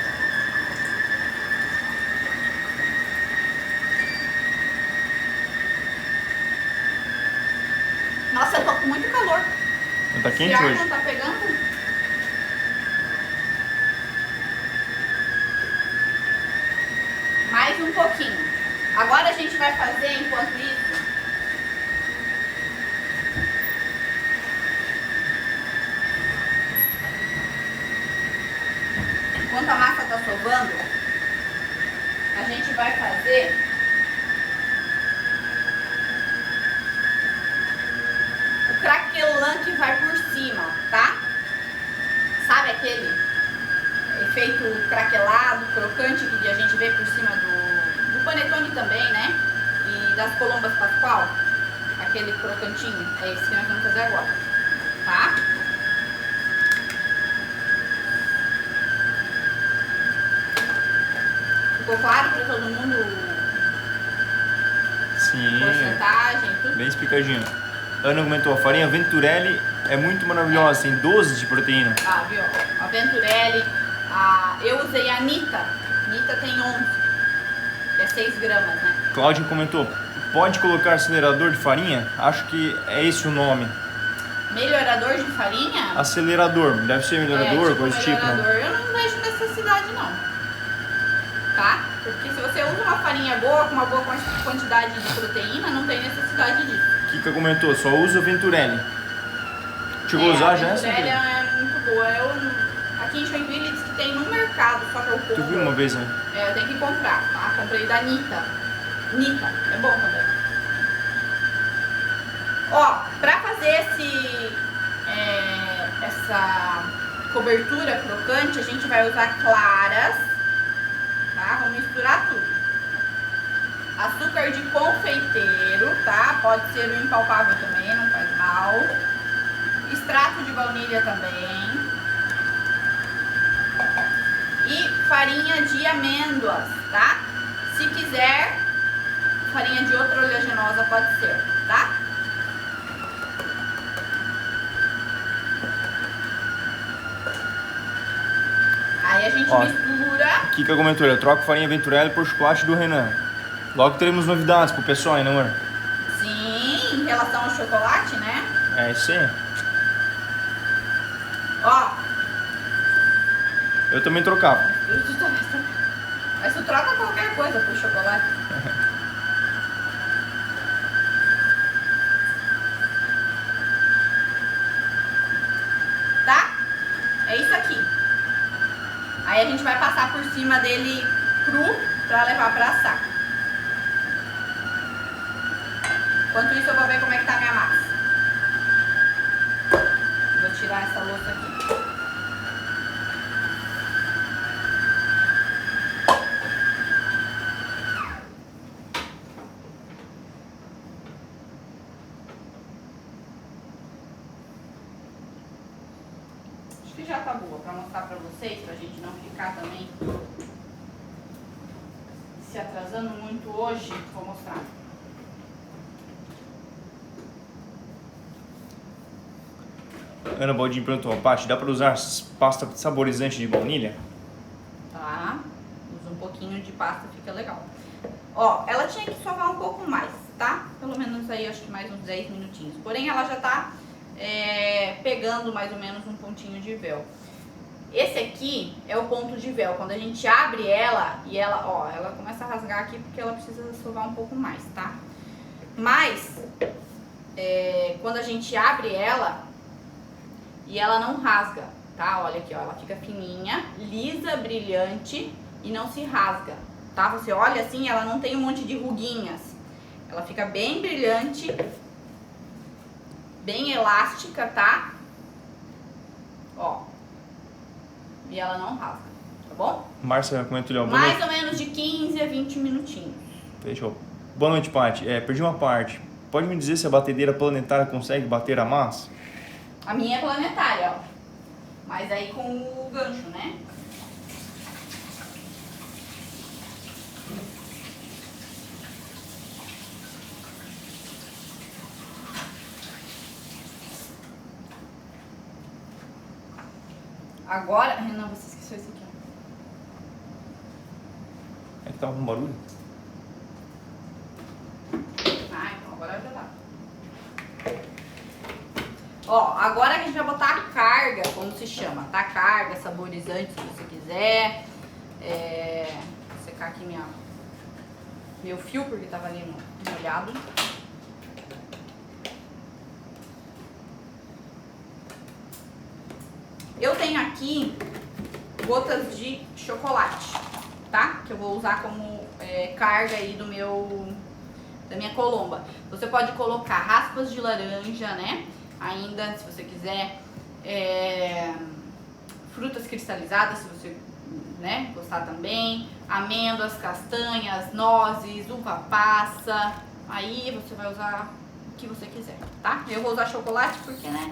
Nossa, eu tô com muito calor. Tá quente Esse ar hoje? não tá pegando? Mais um pouquinho. Agora a gente vai fazer, enquanto isso, enquanto a massa tá sovando, a gente vai fazer o craquelã que vai por cima, tá? Sabe aquele efeito craquelado, crocante que a gente vê por cima do panetone também, né? E das colombas pascual, aquele crocantinho, é esse que nós vamos fazer agora, tá? Ficou claro para todo mundo? Sim. Porcentagem, tudo? Bem explicadinho. Ana comentou, a farinha Venturelli é muito maravilhosa, tem 12 de proteína. Ah, viu? A Venturelli, eu usei a Nita. Nita tem 11, que é 6 gramas, né? Cláudia comentou, pode colocar acelerador de farinha? Acho que é esse o nome. Melhorador de farinha? Acelerador, deve ser melhorador, tipo coisa do tipo. melhorador. Eu não vejo necessidade não, tá? Porque se você usa uma farinha boa, com uma boa quantidade de proteína, não tem necessidade disso. Kika comentou, só usa o Venturelli. Chegou a usar já essa? A Venturelli é muito boa. Aqui em Joinville diz que tem no mercado, só que eu compro. Tu viu uma vez, né? Eu tenho que comprar, tá? Comprei da Nita. Nita, é bom também. Ó, pra fazer essa cobertura crocante, a gente vai usar claras, tá? Vamos misturar tudo. Açúcar de confeiteiro, tá? Pode ser o impalpável também, não faz mal. Extrato de baunilha também. E farinha de amêndoas, tá? Se quiser, farinha de outra oleaginosa pode ser, tá? Aí a gente mistura. Kika comentou, eu troco farinha Venturelli por chocolate do Renan. Logo teremos novidades pro pessoal, hein, amor? Sim, em relação ao chocolate, né? É isso aí. Ó. Eu também trocava. Mas tu troca qualquer coisa por chocolate. Tá? É isso aqui. Aí a gente vai passar por cima dele cru pra levar pra assar. Enquanto isso eu vou ver como é que tá a minha massa. Vou tirar essa louça aqui. Acho que já tá boa pra mostrar pra vocês, pra gente não ficar também se atrasando muito hoje. Vou mostrar. Ana Baldin perguntou, Paty, dá pra usar pasta saborizante de baunilha? Tá? Usa um pouquinho de pasta, fica legal. Ó, ela tinha que sovar um pouco mais, tá? Pelo menos aí, acho que mais uns 10 minutinhos. Porém, ela já tá pegando mais ou menos um pontinho de véu. Esse aqui é o ponto de véu. Quando a gente abre ela e ela, ó, ela começa a rasgar aqui porque ela precisa sovar um pouco mais, tá? Mas, quando a gente abre ela e ela não rasga, tá? Olha aqui, ó, ela fica fininha, lisa, brilhante e não se rasga, tá? Você olha assim, ela não tem um monte de ruguinhas. Ela fica bem brilhante, bem elástica, tá? Ó. E ela não rasga, tá bom? Márcia comentou ali, ó. Mais ou menos de 15 a 20 minutinhos. Fechou. Boa noite, Paty. Perdi uma parte. Pode me dizer se a batedeira planetária consegue bater a massa? A minha é planetária, ó. Mas aí com o gancho, né? Agora... Renan, você esqueceu esse aqui, ó. É que tava com barulho? Ah, então agora já tá. Ó, agora que a gente vai botar a carga, como se chama, tá? Carga, saborizante, se você quiser. Vou secar aqui meu fio, porque tava ali molhado. Eu tenho aqui gotas de chocolate, tá? Que eu vou usar como carga aí da minha colomba. Você pode colocar raspas de laranja, né? Ainda, se você quiser, frutas cristalizadas, se você, né, gostar também. Amêndoas, castanhas, nozes, uva passa. Aí você vai usar o que você quiser, tá? Eu vou usar chocolate porque, né?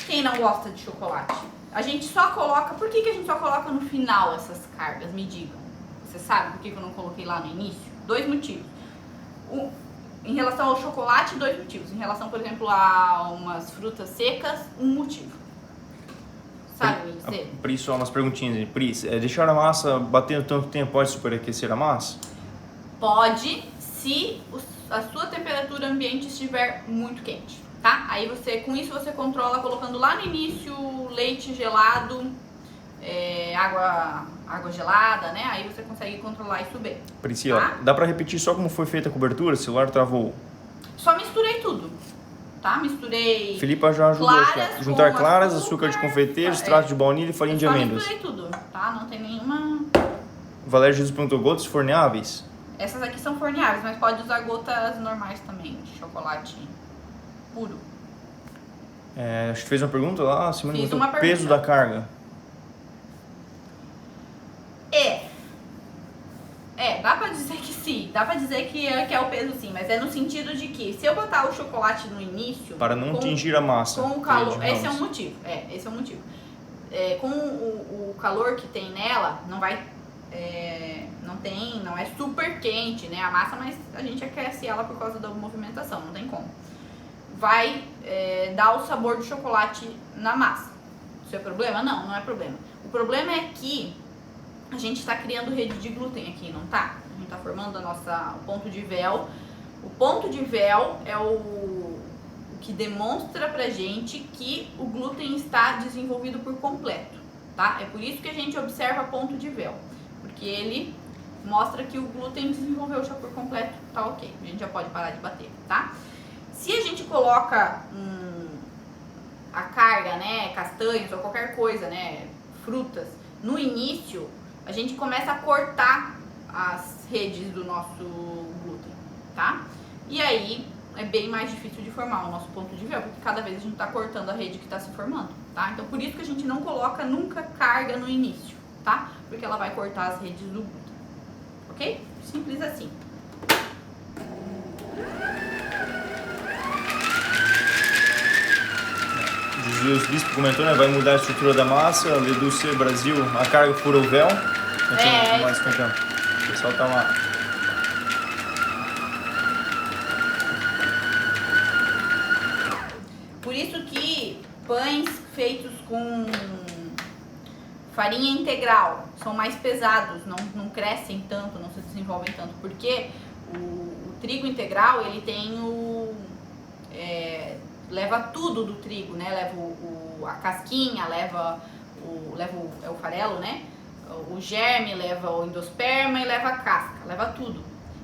Quem não gosta de chocolate? A gente só coloca... Por que a gente só coloca no final essas cargas? Me digam. Você sabe por que eu não coloquei lá no início? 2 motivos. Em relação ao chocolate, 2 motivos. Em relação, por exemplo, a umas frutas secas, 1 motivo. Sabe me dizer? Pri, só umas perguntinhas. Pri, deixar a massa batendo tanto tempo pode superaquecer a massa? Pode, se a sua temperatura ambiente estiver muito quente. Tá? Aí com isso você controla colocando lá no início leite gelado, água gelada, né? Aí você consegue controlar isso bem. Priscila, tá? Dá pra repetir só como foi feita a cobertura? O celular travou. Só misturei tudo, tá? Misturei. Filipa já ajudou aqui. Juntar claras, açúcar de confeiteiro, extrato de baunilha e farinha de amêndoas. Só misturei tudo, tá? Não tem nenhuma... Valério Jesus perguntou, gotas forneáveis? Essas aqui são forneáveis, mas pode usar gotas normais também, de chocolate puro. Acho que fez uma pergunta lá, Simone Fiz botou uma pergunta. peso da carga. Dá pra dizer que sim, dá pra dizer que é o peso sim, mas é no sentido de que se eu botar o chocolate no início... Para não tingir a massa. Com o calor, esse é um motivo, esse é o motivo. Com o calor que tem nela, não vai... não é super quente, né, a massa, mas a gente aquece ela por causa da movimentação, não tem como. Vai dar o sabor do chocolate na massa. Isso é problema? Não, não é problema. O problema é que a gente está criando rede de glúten aqui, não tá? A gente está formando o ponto de véu. O ponto de véu é o que demonstra pra gente que o glúten está desenvolvido por completo, tá? É por isso que a gente observa ponto de véu, porque ele mostra que o glúten desenvolveu já por completo, tá ok. A gente já pode parar de bater, tá? Se a gente coloca a carga, né, castanhas ou qualquer coisa, né, frutas, no início, a gente começa a cortar as redes do nosso glúten, tá? E aí é bem mais difícil de formar o nosso ponto de véu, porque cada vez a gente tá cortando a rede que tá se formando, tá? Então por isso que a gente não coloca nunca carga no início, tá? Porque ela vai cortar as redes do glúten, ok? Simples assim. Jesus Bispo comentou, né? Vai mudar a estrutura da massa. Leduce Brasil, a carga fura o véu. Mais contando. O pessoal tá lá. Por isso que pães feitos com farinha integral são mais pesados, não crescem tanto, não se desenvolvem tanto, porque o trigo integral, ele tem leva tudo do trigo, né? Leva a casquinha, leva o farelo, né? O germe, leva o endosperma e leva a casca, leva tudo.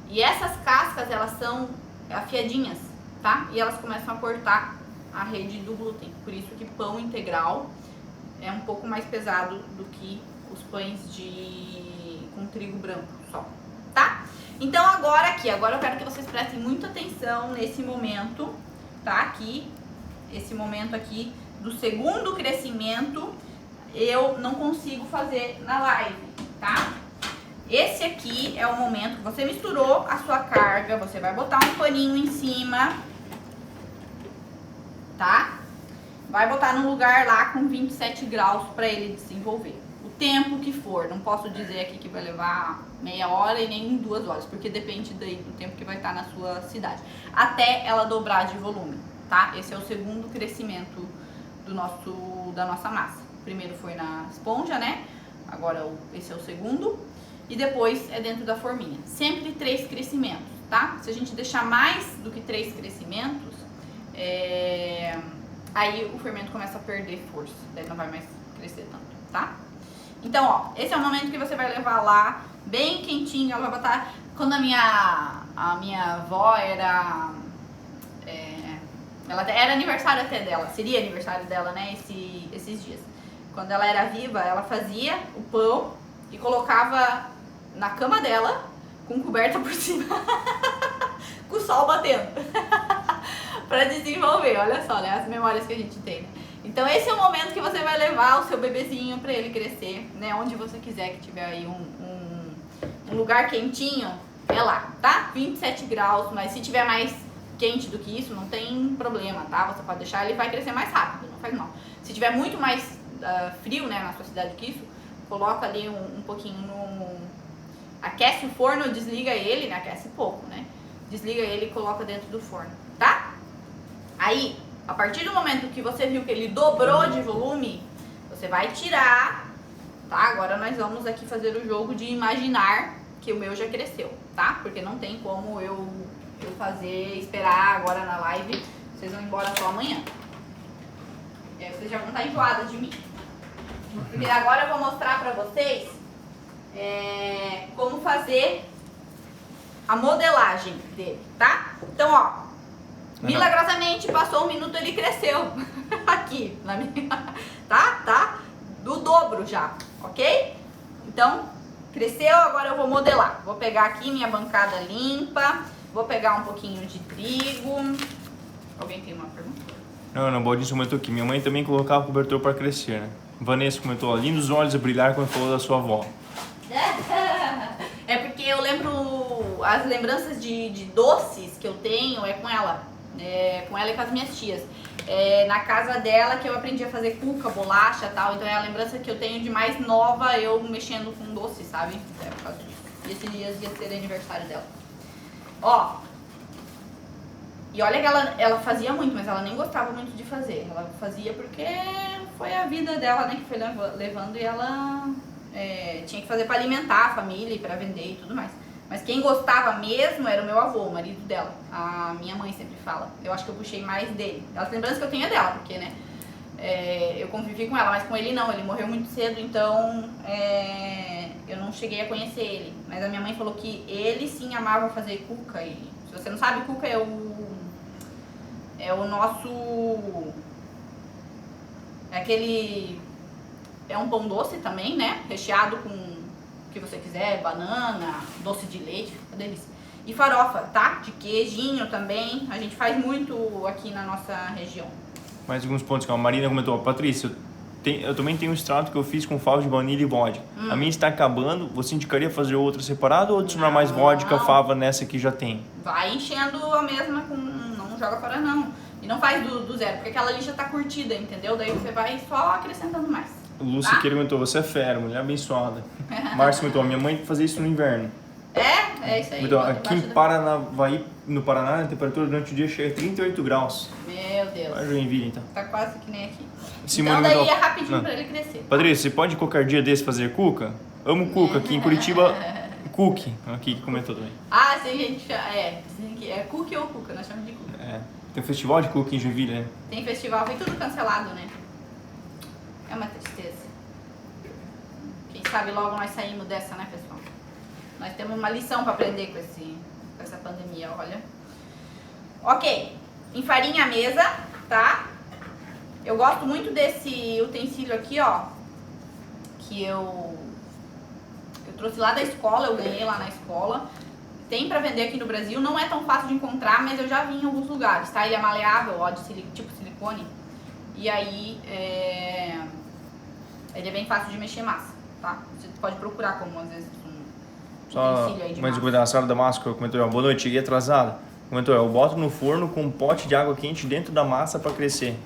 E essas cascas, elas são afiadinhas, tá? E elas começam a cortar a rede do glúten. Por isso que pão integral é um pouco mais pesado do que os pães com trigo branco só, tá? Então agora eu quero que vocês prestem muita atenção nesse momento, tá? Aqui, esse momento aqui do segundo crescimento, eu não consigo fazer na live, tá? Esse aqui é o momento que você misturou a sua carga, você vai botar um paninho em cima, tá? Vai botar no lugar lá com 27 graus para ele desenvolver. O tempo que for, não posso dizer aqui que vai levar meia hora e nem 2 horas, porque depende do tempo que vai estar na sua cidade. Até ela dobrar de volume, tá? Esse é o segundo crescimento da nossa massa. O primeiro foi na esponja, né? Agora esse é o segundo. E depois é dentro da forminha. Sempre 3 crescimentos, tá? Se a gente deixar mais do que 3 crescimentos, aí o fermento começa a perder força. Daí não vai mais crescer tanto, tá? Então, ó, esse é o momento que você vai levar lá, bem quentinho. Ela vai botar... Quando a minha avó era... ela era aniversário até dela, seria aniversário dela, né, esses dias. Quando ela era viva, ela fazia o pão e colocava na cama dela, com coberta por cima, com o sol batendo, pra desenvolver. Olha só, né, as memórias que a gente tem, né? Então esse é o momento que você vai levar o seu bebezinho pra ele crescer, né, onde você quiser que tiver aí um lugar quentinho, é lá, tá? 27 graus, mas se tiver mais quente do que isso, não tem problema, tá? Você pode deixar, ele vai crescer mais rápido, não faz mal. Se tiver muito mais frio, né, na sua cidade que isso, coloca ali um pouquinho aquece o forno, desliga ele, né, aquece pouco, né? Desliga ele e coloca dentro do forno, tá? Aí, a partir do momento que você viu que ele dobrou de volume, você vai tirar, tá? Agora nós vamos aqui fazer o jogo de imaginar que o meu já cresceu, tá? Porque não tem como eu esperar agora na live, vocês vão embora só amanhã. E aí vocês já vão estar enjoados de mim. Porque agora eu vou mostrar pra vocês como fazer a modelagem dele, tá? Então, ó, milagrosamente passou 1 minuto, ele cresceu aqui, tá? Do dobro já, ok? Então, cresceu, agora eu vou modelar. Vou pegar aqui minha bancada limpa, vou pegar um pouquinho de trigo. Alguém tem uma pergunta? Não, o Baldinho comentou aqui. Minha mãe também colocava cobertor para crescer, né? Vanessa comentou, lindos olhos a brilhar quando falou da sua avó. É porque eu lembro, as lembranças de doces que eu tenho é com ela e com as minhas tias. Na casa dela que eu aprendi a fazer cuca, bolacha e tal, então é a lembrança que eu tenho de mais nova, eu mexendo com doce, sabe? Por causa disso. E esse dia ia ser aniversário dela. Ó, e olha que ela fazia muito, mas ela nem gostava muito de fazer. Ela fazia porque foi a vida dela, né, que foi levando, e ela tinha que fazer para alimentar a família e para vender e tudo mais. Mas quem gostava mesmo era o meu avô, o marido dela. A minha mãe sempre fala. Eu acho que eu puxei mais dele. As lembranças que eu tenho é dela, porque, né, eu convivi com ela, mas com ele não. Ele morreu muito cedo, então eu não cheguei a conhecer ele. Mas a minha mãe falou que ele sim amava fazer cuca. E se você não sabe, cuca é o nosso... É um pão doce também, né? Recheado com o que você quiser, banana, doce de leite, fica uma delícia. E farofa, tá? De queijinho também. A gente faz muito aqui na nossa região. Mais alguns pontos que a Marina comentou. Patrícia, eu também tenho um extrato que eu fiz com fava de baunilha e vodka. A minha está acabando. Você indicaria fazer outra separada ou adicionar mais vodka, fava nessa que já tem? Vai enchendo a mesma com... Não joga fora não. E não faz do zero, porque aquela lixa tá curtida, entendeu? Daí você vai só acrescentando mais. Lúcia que comentou, você é fera, mulher abençoada. Márcio comentou, minha mãe fazia isso no inverno. É isso aí. Então, aqui em Paranavaí, no Paraná, a temperatura durante o dia chega a 38 graus. Meu Deus. Vai Joinville, então. Tá quase que nem aqui. Simone então daí é rapidinho pra ele crescer. Patrícia, você pode qualquer dia desse fazer cuca? Amo cuca, aqui em Curitiba, cookie, aqui que comentou também. Ah, sim, gente, é cookie ou cuca, nós chamamos de cuca. Tem um festival de cookie em Joinville, né? Tem festival, foi tudo cancelado, né? É uma tristeza. Quem sabe logo nós saímos dessa, né, pessoal? Nós temos uma lição para aprender com essa pandemia, olha. Ok, enfarinha a mesa, tá? Eu gosto muito desse utensílio aqui, ó, que eu trouxe lá da escola, eu ganhei lá na escola. Tem pra vender aqui no Brasil, não é tão fácil de encontrar, mas eu já vi em alguns lugares, tá? Ele é maleável, ó, tipo silicone. E aí, ele é bem fácil de mexer massa, tá? Você pode procurar como, às vezes, só utensílio aí de mais massa. uma coisa, a Sara Damasco comentou, boa noite, cheguei atrasada. Comentou, eu boto no forno com um pote de água quente dentro da massa para crescer.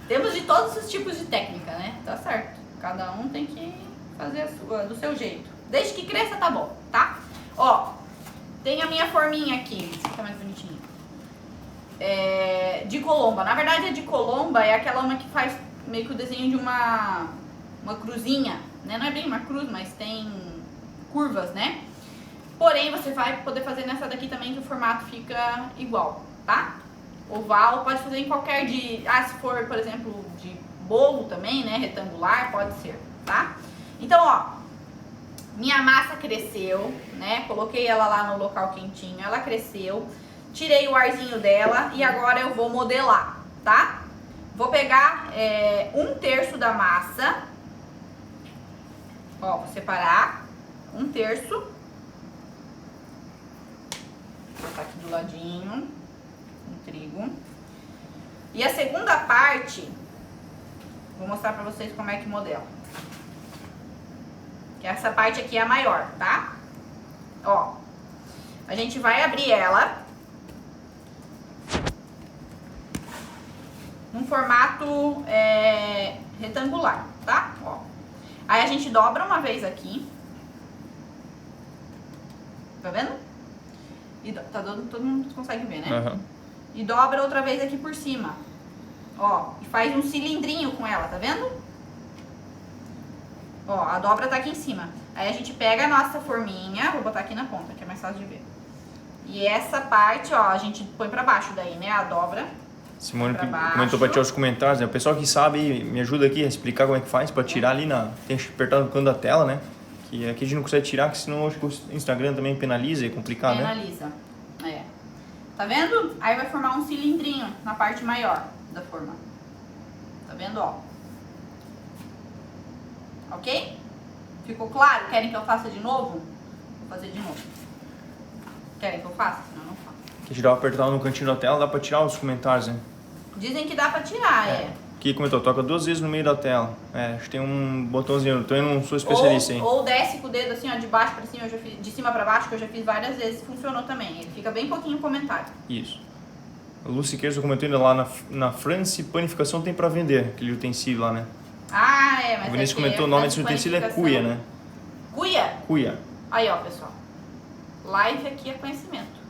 Temos de todos os tipos de técnica, né? Tá certo. Cada um tem que fazer a sua, do seu jeito. Desde que cresça, tá bom, tá? Ó, tem a minha forminha aqui. Esse aqui tá mais bonitinho. De colomba. Na verdade, a de colomba é aquela uma que faz meio que o desenho de uma cruzinha, né? Não é bem uma cruz, mas tem curvas, né? Porém, você vai poder fazer nessa daqui também, que o formato fica igual, tá? Oval, pode fazer em qualquer se for, por exemplo, de bolo também, né? Retangular, pode ser, tá? Então, ó, minha massa cresceu, né? Coloquei ela lá no local quentinho, ela cresceu. Tirei o arzinho dela e agora eu vou modelar, tá? Vou pegar 1/3 da massa. Ó, vou separar 1/3. Vou botar aqui do ladinho. Um trigo. E a segunda parte, vou mostrar pra vocês como é que modela. Que essa parte aqui é a maior, tá? Ó, a gente vai abrir ela num formato retangular, tá? Ó. Aí a gente dobra uma vez aqui. Tá vendo? E todo mundo consegue ver, né? Uhum. E dobra outra vez aqui por cima. Ó, e faz um cilindrinho com ela, tá vendo? Ó, a dobra tá aqui em cima. Aí a gente pega a nossa forminha, vou botar aqui na ponta, que é mais fácil de ver. E essa parte, ó, a gente põe pra baixo daí, né? A dobra. Simone comentou pra tirar os comentários, né? O pessoal que sabe, me ajuda aqui a explicar como é que faz pra tirar ali tem que apertar no canto da tela, né? Que aqui a gente não consegue tirar, porque senão acho que o Instagram também penaliza, é complicado, né? Penaliza, Tá vendo? Aí vai formar um cilindrinho na parte maior da forma. Tá vendo, ó? Ok? Ficou claro? Querem que eu faça de novo? Vou fazer de novo. Querem que eu faça? Senão eu não faço. Que a gente dá uma apertada no cantinho da tela, dá pra tirar os comentários, né? Dizem que dá pra tirar, Aqui comentou, toca 2 vezes no meio da tela. Acho que tem um botãozinho, eu não sou especialista, hein? Ou desce com o dedo assim, ó, de baixo pra cima, eu já fiz, de cima pra baixo, que eu já fiz várias vezes, funcionou também. Ele fica bem pouquinho o comentário. Isso. A Lucy Queiroz comentou ainda lá na France, panificação tem pra vender, aquele utensílio lá, né? Mas o Vinícius comentou, o nome desse utensílio é cuia, né? Cuia? Cuia. Aí, ó, pessoal. Live aqui é conhecimento.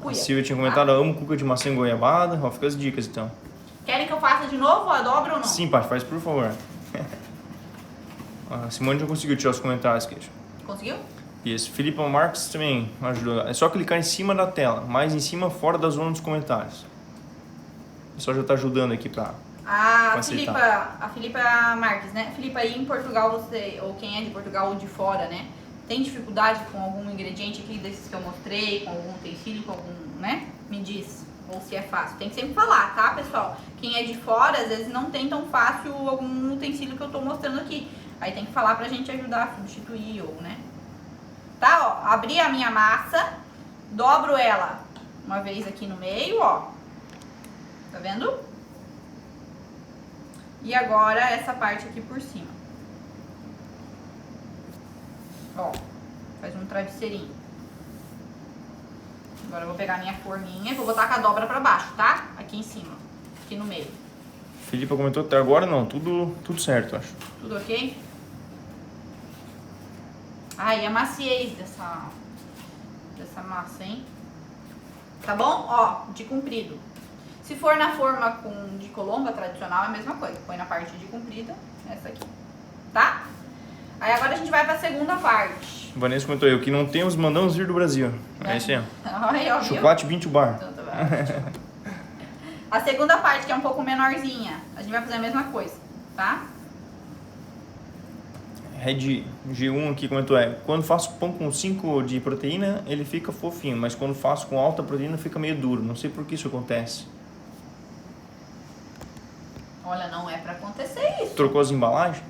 Cuia. A Silvia tinha comentado, amo cuca de maçã goiabada. Ó, fica as dicas, então. Querem que eu faça de novo a dobra ou não? Sim, Paty, faz por favor. A Simone já conseguiu tirar os comentários, Queijo. Conseguiu? Isso. Filipe Marques também ajudou. É só clicar em cima da tela, mais em cima, fora da zona dos comentários. O pessoal já tá ajudando aqui pra... A Filipa Marques, né? Filipa, aí em Portugal, você, ou quem é de Portugal ou de fora, né? Tem dificuldade com algum ingrediente aqui desses que eu mostrei, com algum utensílio, com algum, né? Me diz. Ou se é fácil. Tem que sempre falar, tá, pessoal? Quem é de fora, às vezes não tem tão fácil algum utensílio que eu tô mostrando aqui. Aí tem que falar pra gente ajudar a substituir ou, né? Tá, ó. Abri a minha massa, dobro ela uma vez aqui no meio, ó. Tá vendo? E agora essa parte aqui por cima. Ó, faz um travesseirinho. Agora eu vou pegar a minha forminha e vou botar com a dobra pra baixo, tá? Aqui em cima, aqui no meio. Filipe comentou até agora, não, tudo certo, acho. Tudo ok? E a maciez dessa massa, hein? Tá bom? Ó, de comprido. Se for na forma de colomba tradicional, é a mesma coisa. Põe na parte de comprida, essa aqui, tá? Aí agora a gente vai pra segunda parte. Vanessa comentou, eu que não temos, mandamos vir do Brasil. É isso aí. Aí, ó, Chocolate Bintu Bar. Então, tá. A segunda parte, que é um pouco menorzinha, a gente vai fazer a mesma coisa. tá? Red G1 aqui comentou, quando faço pão com 5 de proteína, ele fica fofinho, mas quando faço com alta proteína, fica meio duro. Não sei por que isso acontece. Olha, não é pra acontecer isso. Trocou as embalagens?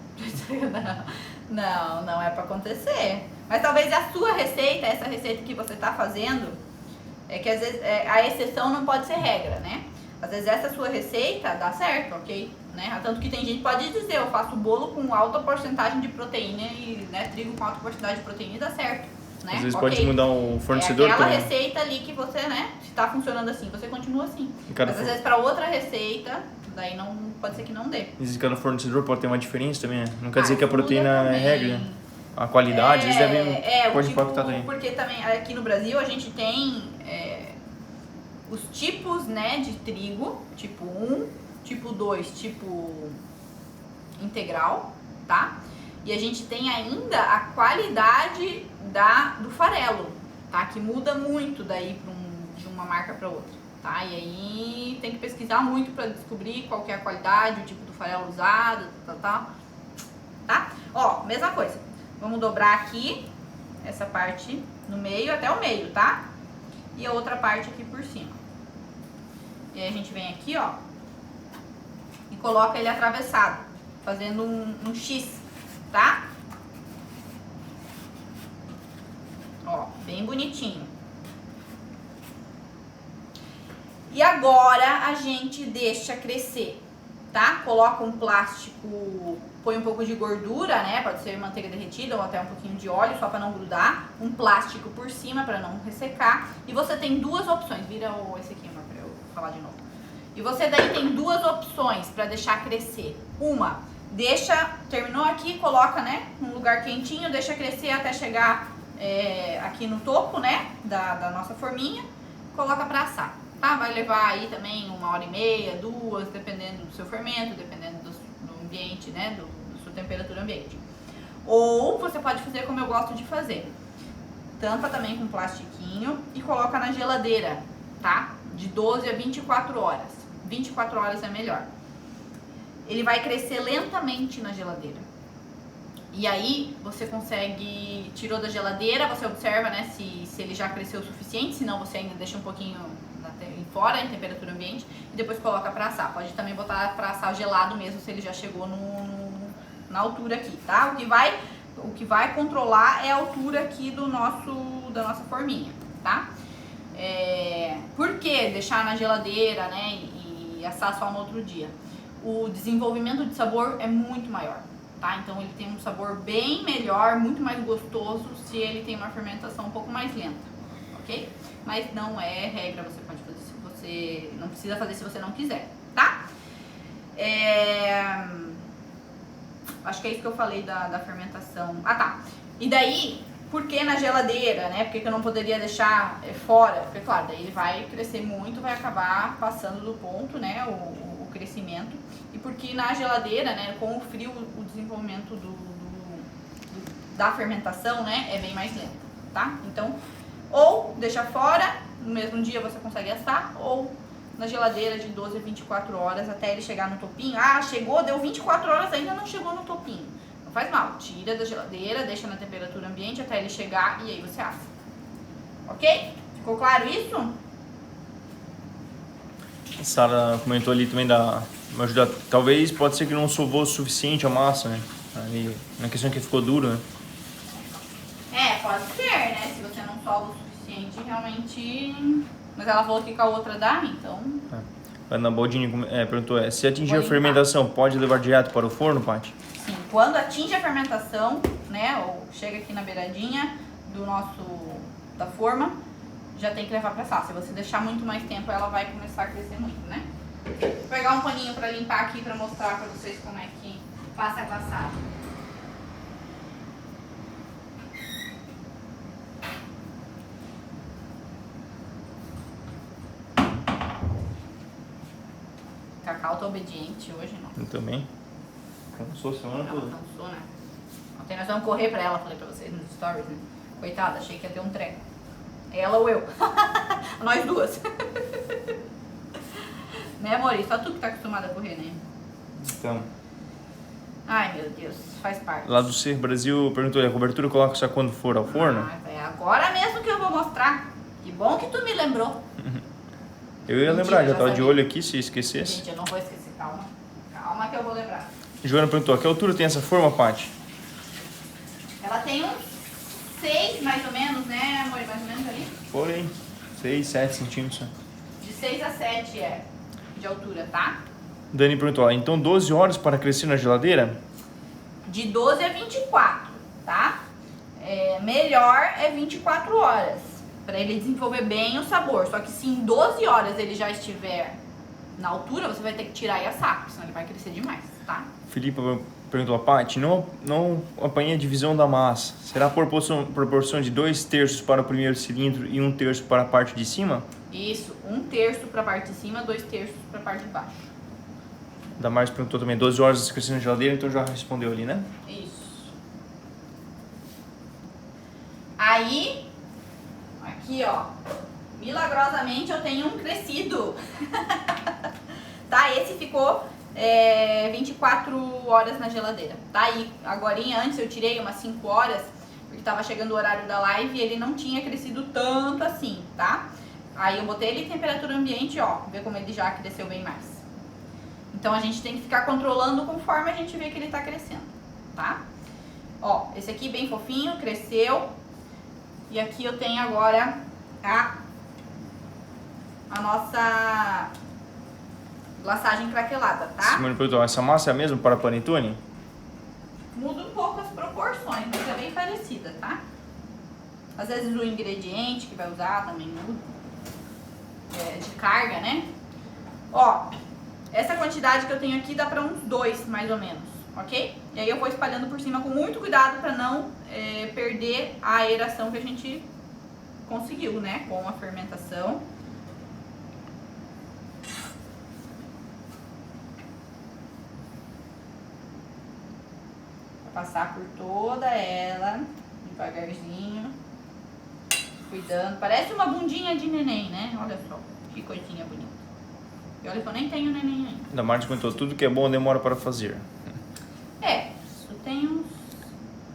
Não é pra acontecer. Mas talvez a sua receita, essa receita que você tá fazendo, é que às vezes a exceção não pode ser regra, né? Às vezes essa sua receita dá certo, ok? Né? Tanto que tem gente que pode dizer, eu faço bolo com alta porcentagem de proteína e trigo com alta porcentagem de proteína e dá certo. Né? Às vezes pode mudar o fornecedor aquela também. receita ali que você, né, se tá funcionando assim, você continua assim. Mas às vezes para outra receita, daí não pode ser que não dê. Às vezes cada fornecedor pode ter uma diferença também, né? Não quer dizer que a proteína é regra. A qualidade, às vezes pode impactar também. Porque também aqui no Brasil a gente tem os tipos, né, de trigo, tipo 1, tipo 2, tipo integral, tá? E a gente tem ainda a qualidade do farelo, tá? Que muda muito daí de uma marca para outra, tá? E aí tem que pesquisar muito para descobrir qual que é a qualidade, o tipo do farelo usado, tá? Ó, mesma coisa. Vamos dobrar aqui essa parte no meio, até o meio, tá? E a outra parte aqui por cima. E aí a gente vem aqui, ó, e coloca ele atravessado, fazendo um X, tá? Ó, bem bonitinho. E agora a gente deixa crescer, tá? Coloca um plástico, põe um pouco de gordura, né? Pode ser manteiga derretida ou até um pouquinho de óleo, só para não grudar. Um plástico por cima para não ressecar. E você tem duas opções. Vira esse aqui, amor, pra eu falar de novo. E você daí tem duas opções para deixar crescer. Uma, terminou aqui, coloca, né, num lugar quentinho, deixa crescer até chegar aqui no topo, né, da nossa forminha. Coloca para assar. Tá? Vai levar aí também 1h30, 2, dependendo do seu fermento, dependendo do ambiente, né? Da sua temperatura ambiente. Ou você pode fazer como eu gosto de fazer. Tampa também com plastiquinho e coloca na geladeira, tá? De 12 a 24 horas. 24 horas é melhor. Ele vai crescer lentamente na geladeira. E aí você consegue, tirou da geladeira, você observa, né, se ele já cresceu o suficiente, senão você ainda deixa um pouquinho fora, em temperatura ambiente, e depois coloca pra assar. Pode também botar pra assar gelado mesmo, se ele já chegou na altura aqui, tá? O que vai controlar é a altura aqui da nossa forminha, tá? Por que deixar na geladeira, né, e assar só no outro dia? O desenvolvimento de sabor é muito maior, tá? Então ele tem um sabor bem melhor, muito mais gostoso se ele tem uma fermentação um pouco mais lenta, ok? Mas não é regra, você pode fazer se você não precisa fazer se você não quiser, tá? Acho que é isso que eu falei da fermentação. Ah, tá. E daí, por que na geladeira, né? Por que eu não poderia deixar fora? Porque, claro, daí ele vai crescer muito, vai acabar passando do ponto, né? O crescimento. E porque na geladeira, né? Com o frio, o desenvolvimento da fermentação, né? É bem mais lento, tá? Então, ou deixa fora, no mesmo dia você consegue assar, ou na geladeira de 12 a 24 horas até ele chegar no topinho. Ah, chegou, deu 24 horas, ainda não chegou no topinho. Não faz mal, tira da geladeira, deixa na temperatura ambiente até ele chegar e aí você assa. Ok? Ficou claro isso? A Sara comentou ali também ajuda. Talvez pode ser que não sovou o suficiente a massa, né? Ali, na questão que ficou duro, né? Pode ser, né? Se você não sova o suficiente, realmente... Mas ela falou que com a outra dá, então... A Ana Baldini perguntou, se atingir a fermentação, pode levar direto para o forno, Paty? Sim, quando atinge a fermentação, né, ou chega aqui na beiradinha da forma, já tem que levar para assar. Se você deixar muito mais tempo, ela vai começar a crescer muito, né? Vou pegar um paninho para limpar aqui, para mostrar para vocês como é que passa a glaçada. Cacau tá obediente hoje, não. Eu também. Cansou semana toda. Cansou, né? Ontem nós vamos correr pra ela, falei pra vocês nos stories, né? Coitada, achei que ia ter um treco. Ela ou eu. Nós duas. Né, Maurício? Só tu que tá acostumada a correr, né? Então. Ai, meu Deus, faz parte. Lá do Ser Brasil perguntou, a cobertura coloca só quando for ao forno? É agora mesmo que eu vou mostrar. Que bom que tu me lembrou. Eu ia lembrar, já tava de olho aqui, se esquecesse. Gente, eu não vou esquecer, calma. Calma que eu vou lembrar. Joana perguntou, a que altura tem essa forma, Paty? Ela tem uns 6, mais ou menos, né, amor? Mais ou menos ali? Por aí, 6, 7 centímetros. De 6 a 7 de altura, tá? Dani perguntou, então 12 horas para crescer na geladeira? De 12 a 24, tá? Melhor é 24 horas, para ele desenvolver bem o sabor. Só que se em 12 horas ele já estiver na altura, você vai ter que tirar e assar, senão ele vai crescer demais, tá? Filipe perguntou, Paty, não apanhei a divisão da massa. Será a proporção de 2/3 para o primeiro cilindro e 1/3 para a parte de cima? Isso, 1/3 para a parte de cima, 2/3 para a parte de baixo. Damares perguntou também, 12 horas crescendo na geladeira, então já respondeu ali, né? Isso. Aí, aqui ó, milagrosamente eu tenho um crescido. Tá, esse ficou 24 horas na geladeira. Tá aí, agorinha, antes eu tirei umas 5 horas, porque tava chegando o horário da live e ele não tinha crescido tanto assim, tá? Aí eu botei ele em temperatura ambiente, ó, ver como ele já cresceu bem mais. Então a gente tem que ficar controlando conforme a gente vê que ele tá crescendo, tá? Ó, esse aqui bem fofinho, cresceu. E aqui eu tenho agora a nossa glaçagem craquelada, tá? Simone perguntou, essa massa é a mesma para panetone? Muda um pouco as proporções, mas é bem parecida, tá? Às vezes o ingrediente que vai usar também muda. De carga, né? Ó, essa quantidade que eu tenho aqui dá pra uns 2, mais ou menos, ok? E aí eu vou espalhando por cima com muito cuidado pra não perder a aeração que a gente conseguiu, né? Com a fermentação. Vou passar por toda ela, devagarzinho, cuidando. Parece uma bundinha de neném, né? Olha só, que coisinha bonita. E olha que eu nem tenho neném ainda. Damares perguntou, tudo que é bom demora para fazer. Isso tem uns...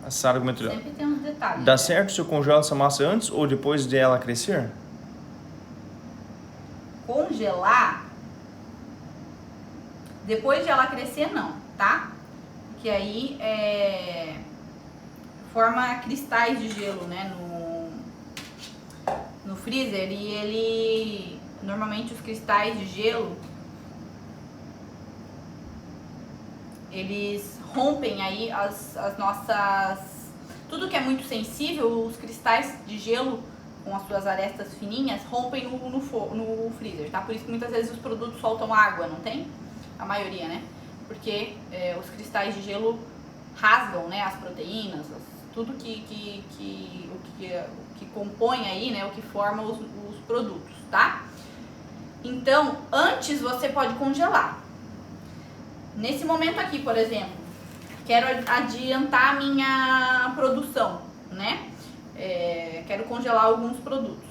A Sara comentou, sempre tem uns detalhes. dá certo se eu congelo essa massa antes ou depois de ela crescer? Congelar, depois de ela crescer não, tá? Porque aí forma cristais de gelo, né, no freezer. E ele, normalmente os cristais de gelo, eles rompem aí as nossas... Tudo que é muito sensível, os cristais de gelo com as suas arestas fininhas rompem no freezer, tá? Por isso que muitas vezes os produtos soltam água, não tem? A maioria, né? Porque os cristais de gelo rasgam, né, as proteínas, tudo que compõe aí, né, o que forma os produtos, tá? Então, antes você pode congelar. Nesse momento aqui, por exemplo, quero adiantar a minha produção, né? Quero congelar alguns produtos.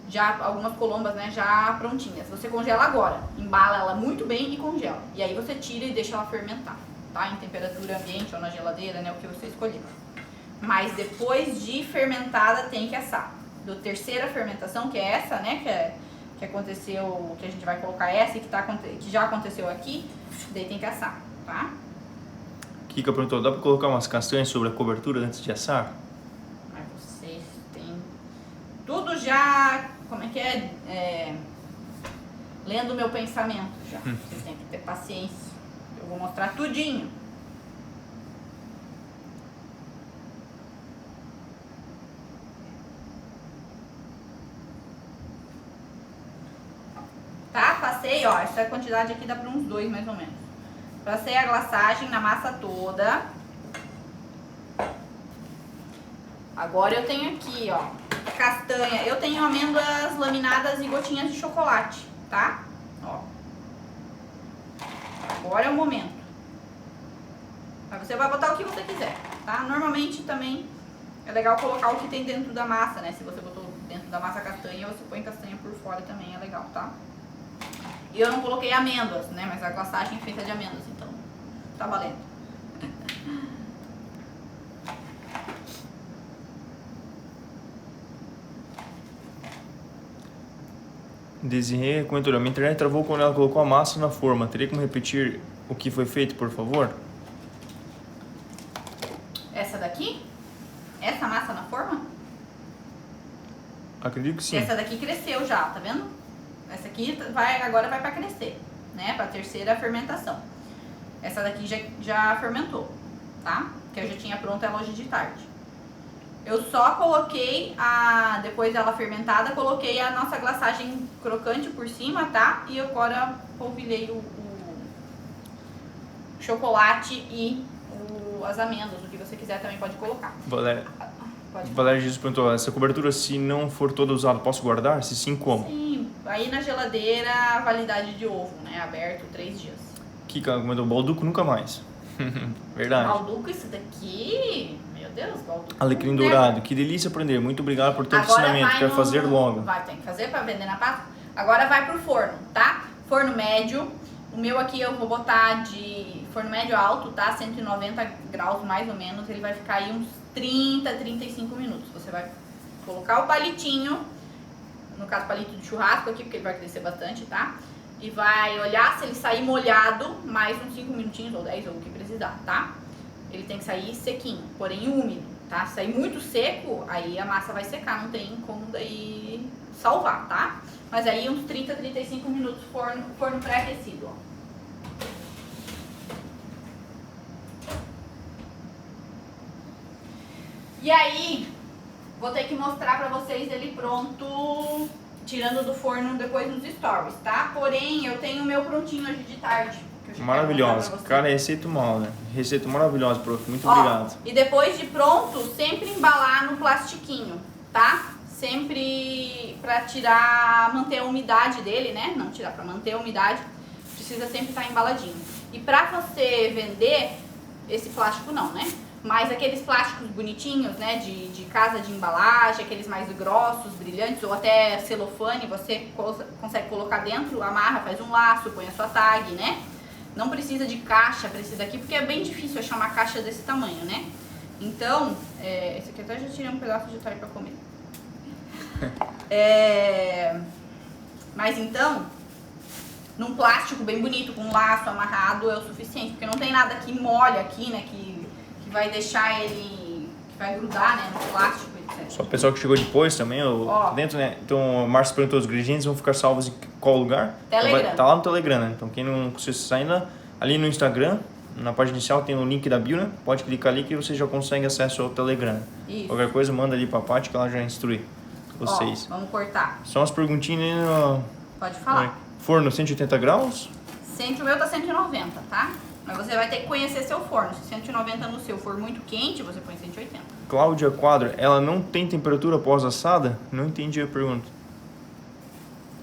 Já algumas colombas, né, já prontinhas. Você congela agora, embala ela muito bem e congela. E aí você tira e deixa ela fermentar, tá? Em temperatura ambiente ou na geladeira, né, o que você escolher. Mas depois de fermentada tem que assar. Da terceira fermentação, que é essa, né, que aconteceu, que a gente vai colocar essa e que já aconteceu aqui, daí tem que assar, tá? Kika perguntou, dá pra colocar umas castanhas sobre a cobertura antes de assar? Mas vocês têm tudo já, como é que lendo o meu pensamento já. Vocês têm que ter paciência. Eu vou mostrar tudinho. Tá? Passei, ó, essa quantidade aqui dá para uns 2 mais ou menos. Passei a glaçagem na massa toda. Agora eu tenho aqui, ó, castanha. Eu tenho amêndoas laminadas e gotinhas de chocolate, tá? Ó. Agora é o momento. Mas você vai botar o que você quiser, tá? Normalmente também é legal colocar o que tem dentro da massa, né? Se você botou dentro da massa castanha, você põe castanha por fora também, é legal, tá? E eu não coloquei amêndoas, né? Mas a glaçagem é feita de amêndoas, então tá valendo. Desirê comentou, minha internet travou quando ela colocou a massa na forma. Teria como repetir o que foi feito, por favor? Essa daqui? Essa massa na forma? Acredito que sim. Essa daqui cresceu já, tá vendo? Essa aqui agora vai para crescer, né? Para a terceira fermentação. Essa daqui já fermentou, tá? Que eu já tinha pronta ela hoje de tarde. Eu só coloquei depois dela fermentada, coloquei a nossa glaçagem crocante por cima, tá? E eu agora polvilhei o chocolate e as amêndoas, o que você quiser também pode colocar. Valéria Jesus perguntou, essa cobertura, se não for toda usada, posso guardar? Se sim, como? Sim, aí na geladeira, a validade de ovo, né? Aberto 3 dias. Kika comentou, balduco nunca mais. Verdade. Balduco, isso daqui... Meu Deus, balduco. Alecrim dourado, que delícia aprender. Muito obrigado por tanto ensinamento. Quero fazer logo. Tem que fazer para vender na pasta. Agora vai pro forno, tá? Forno médio. O meu aqui eu vou botar de forno médio alto, tá? 190 graus mais ou menos. Ele vai ficar aí uns 30, 35 minutos. Você vai colocar o palitinho, no caso palito de churrasco aqui, porque ele vai crescer bastante, tá? E vai olhar se ele sair molhado, mais uns 5 minutinhos ou 10 ou o que precisar, tá? Ele tem que sair sequinho, porém úmido, tá? Se sair muito seco, aí a massa vai secar, não tem como daí salvar, tá? Mas aí uns 30, 35 minutos forno pré-aquecido, ó. E aí, vou ter que mostrar pra vocês ele pronto, tirando do forno depois nos stories, tá? Porém, eu tenho o meu prontinho hoje de tarde. Maravilhosa. Cara, receita mal, né? Receita maravilhosa, prof. Muito obrigado. E depois de pronto, sempre embalar no plastiquinho, tá? Sempre pra manter a umidade dele, né? Não tirar, pra manter a umidade, precisa sempre estar embaladinho. E pra você vender, esse plástico não, né? Mas aqueles plásticos bonitinhos, né, de casa de embalagem, aqueles mais grossos, brilhantes, ou até celofane, você consegue colocar dentro, amarra, faz um laço, põe a sua tag, né? Não precisa de caixa pra esse daqui, porque é bem difícil achar uma caixa desse tamanho, né? Então, esse aqui até já tirei um pedaço de tarde pra comer. Mas então, num plástico bem bonito, com um laço amarrado, é o suficiente, porque não tem nada que molha aqui, né, que vai deixar ele, que vai grudar, né, no plástico, etc. Só o pessoal que chegou depois também, dentro, né? Então, o Márcio perguntou, os ingredientes vão ficar salvos em qual lugar? Telegram. Tá lá no Telegram, né? Então, quem não acessa ainda, ali no Instagram, na página inicial tem o link da bio, né? Pode clicar ali que você já consegue acesso ao Telegram. Isso. Qualquer coisa, manda ali pra Paty que ela já instrui vocês. Vamos cortar. Só umas perguntinhas aí. Pode falar. Forno 180 graus? O meu tá 190, tá? Mas você vai ter que conhecer seu forno. Se 190 no seu for muito quente, você põe 180. Cláudia Quadro, ela não tem temperatura pós-assada? Não entendi a pergunta.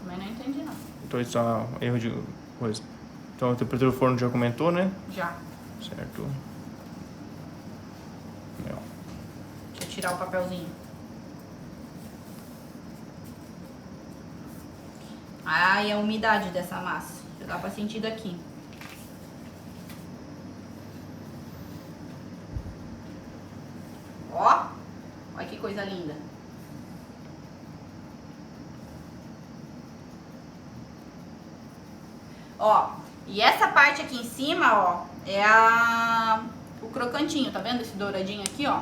Também não entendi, não. Então, isso é erro de coisa. Então, a temperatura do forno já comentou, né? Já. Certo. Deixa eu tirar o papelzinho. E a umidade dessa massa. Já dá pra sentir daqui. Ó, olha que coisa linda. Ó, e essa parte aqui em cima, ó, é o crocantinho, tá vendo esse douradinho aqui, ó?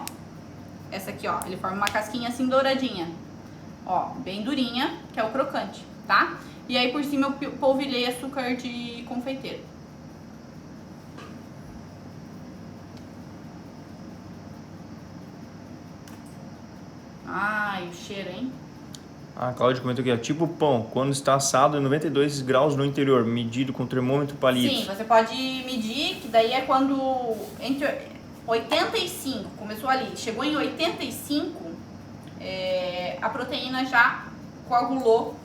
Essa aqui, ó, ele forma uma casquinha assim douradinha. Ó, bem durinha, que é o crocante, tá? E aí por cima eu polvilhei açúcar de confeiteiro. Ai, o cheiro, hein? A Cláudia comentou aqui, ó, tipo pão, quando está assado em 92 graus no interior, medido com termômetro palito. Sim, você pode medir, que daí é quando entre 85, começou ali, chegou em 85, a proteína já coagulou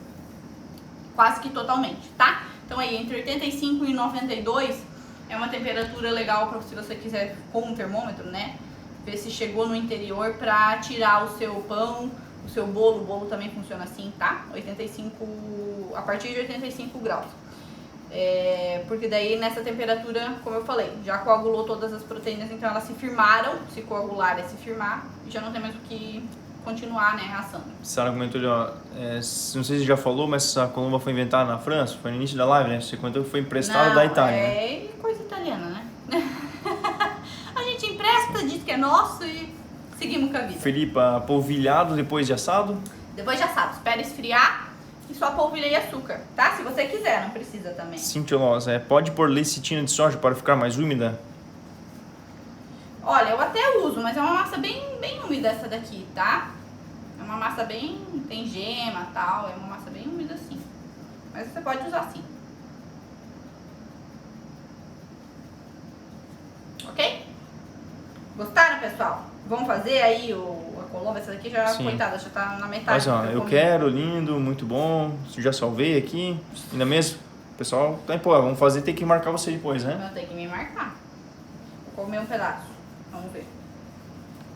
quase que totalmente, tá? Então aí, entre 85 e 92 é uma temperatura legal para se você quiser, com um termômetro, né? Ver se chegou no interior pra tirar o seu pão, o seu bolo. O bolo também funciona assim, tá? 85, a partir de 85 graus. Porque daí nessa temperatura, como eu falei, já coagulou todas as proteínas, então elas se firmaram, se coagular é se firmar, e já não tem mais o que continuar, né, assando. Sara comentou ali, ó, não sei se você já falou, mas essa colomba foi inventada na França, foi no início da live, né? Você comentou que foi emprestada da Itália, né? Coisa italiana, né? A gente empresta, diz que é nosso e seguimos com a vida. Felipa, polvilhado depois de assado? Depois de assado, espera esfriar e só polvilha e açúcar, tá? Se você quiser, não precisa também. Cintia Loza, pode pôr lecitina de soja para ficar mais úmida? Olha, eu até uso, mas é uma massa bem úmida essa daqui, tá? É uma massa bem... tem gema e tal, é uma massa bem úmida assim. Mas você pode usar sim. Ok? Gostaram, pessoal? Vamos fazer aí a colomba, essa daqui já, coitada, já tá na metade. Mas ó, eu quero, lindo, muito bom, já salvei aqui, ainda mesmo, o pessoal tá empolgado, vamos fazer, tem que marcar você depois, né? Não, tem que me marcar. Vou comer um pedaço, vamos ver.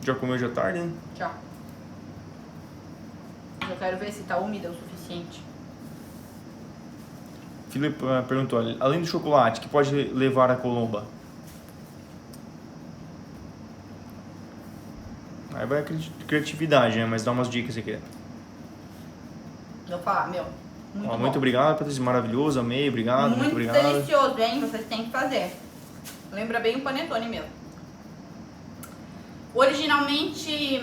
Já comeu hoje à tarde, né? Já. Eu quero ver se tá úmida o suficiente. Filipe perguntou, além do chocolate, que pode levar a colomba? Aí vai a criatividade, né? Mas dá umas dicas aqui. Vou falar, meu, muito bom. Muito obrigado, Patrícia, maravilhoso, amei, obrigado, muito obrigado. Muito delicioso, hein? Vocês têm que fazer. Lembra bem o panetone meu. Originalmente,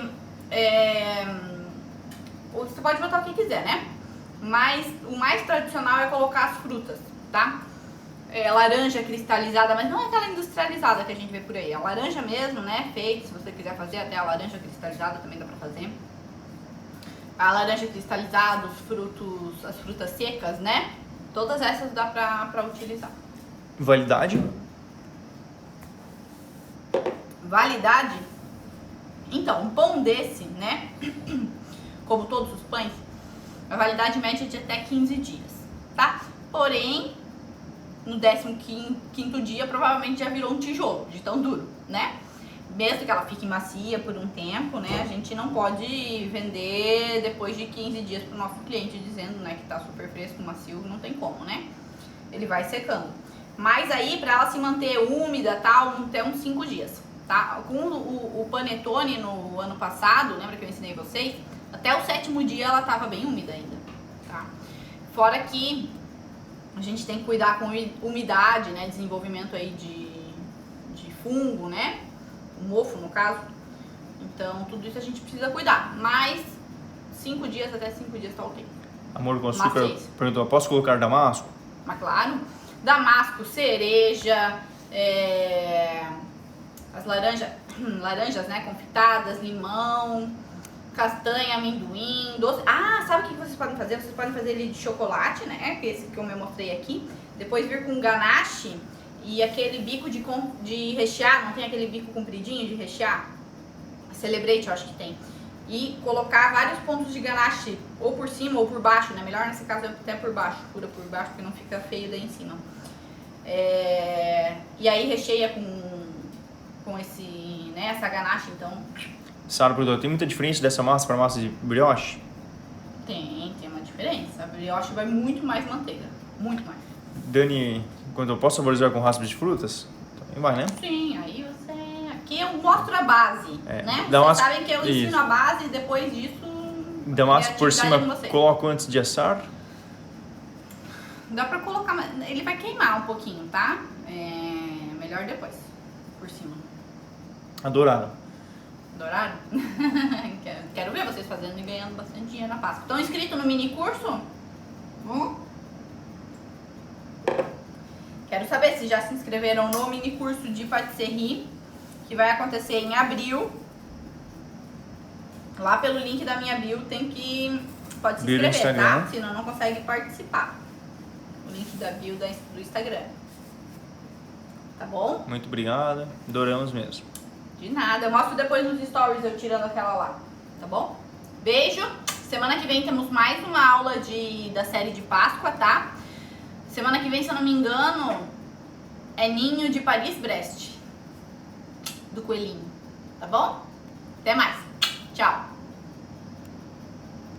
você pode botar o que quiser, né? Mas o mais tradicional é colocar as frutas, tá? Laranja cristalizada, mas não é aquela industrializada que a gente vê por aí. A laranja mesmo, né? Feita, se você quiser fazer, até a laranja cristalizada também dá pra fazer. A laranja cristalizada, as frutas secas, né? Todas essas dá pra utilizar. Validade? Validade? Então, um pão desse, né? Como todos os pães, a validade média é de até 15 dias, tá? Porém, no 15º dia, provavelmente já virou um tijolo, de tão duro, né? Mesmo que ela fique macia por um tempo, né? A gente não pode vender depois de 15 dias pro nosso cliente dizendo, né, que tá super fresco, macio, não tem como, né? Ele vai secando. Mas aí, pra ela se manter úmida, tal, até uns 5 dias, tá? Com o panetone no ano passado, lembra que eu ensinei vocês? Até o 7º dia ela tava bem úmida ainda, tá? Fora que a gente tem que cuidar com umidade, né? Desenvolvimento aí de fungo, né? O mofo, no caso. Então, tudo isso a gente precisa cuidar. Mas 5 dias, até 5 dias tá ok. Amor com açúcar perguntou, posso colocar damasco? Mas claro. Damasco, cereja, as laranjas, né? Confitadas, limão, castanha, amendoim, doce. Ah, sabe o que vocês podem fazer? Vocês podem fazer ele de chocolate, né? Que é esse que eu me mostrei aqui. Depois vir com ganache e aquele bico de rechear. Não tem aquele bico compridinho de rechear? Celebrate, eu acho que tem. E colocar vários pontos de ganache, ou por cima ou por baixo, né? Melhor nesse caso é até por baixo. Fura por baixo, porque não fica feio daí em cima. E aí recheia com esse, né? Essa ganache, então... Sara perguntou, tem muita diferença dessa massa para massa de brioche? Tem uma diferença. A brioche vai muito mais manteiga. Muito mais. Dani, quando eu posso saborizar com raspas de frutas? Também vai, né? Sim, aí você... Aqui eu mostro a base, né? Vocês sabem que eu ensino a base e depois disso... Damasco por cima, coloco antes de assar? Dá pra colocar, mas ele vai queimar um pouquinho, tá? Melhor depois, por cima. Adoraram. Adoraram? Quero ver vocês fazendo e ganhando bastante dinheiro na Páscoa. Estão inscritos no mini curso? Quero saber se já se inscreveram no mini curso de patisserie, que vai acontecer em abril. Lá pelo link da minha bio pode se inscrever, tá? Senão não consegue participar. O link da bio do Instagram. Tá bom? Muito obrigada. Adoramos mesmo. De nada. Eu mostro depois nos stories eu tirando aquela lá. Tá bom? Beijo. Semana que vem temos mais uma aula da série de Páscoa, tá? Semana que vem, se eu não me engano, é ninho de Paris-Brest. Do coelhinho. Tá bom? Até mais. Tchau.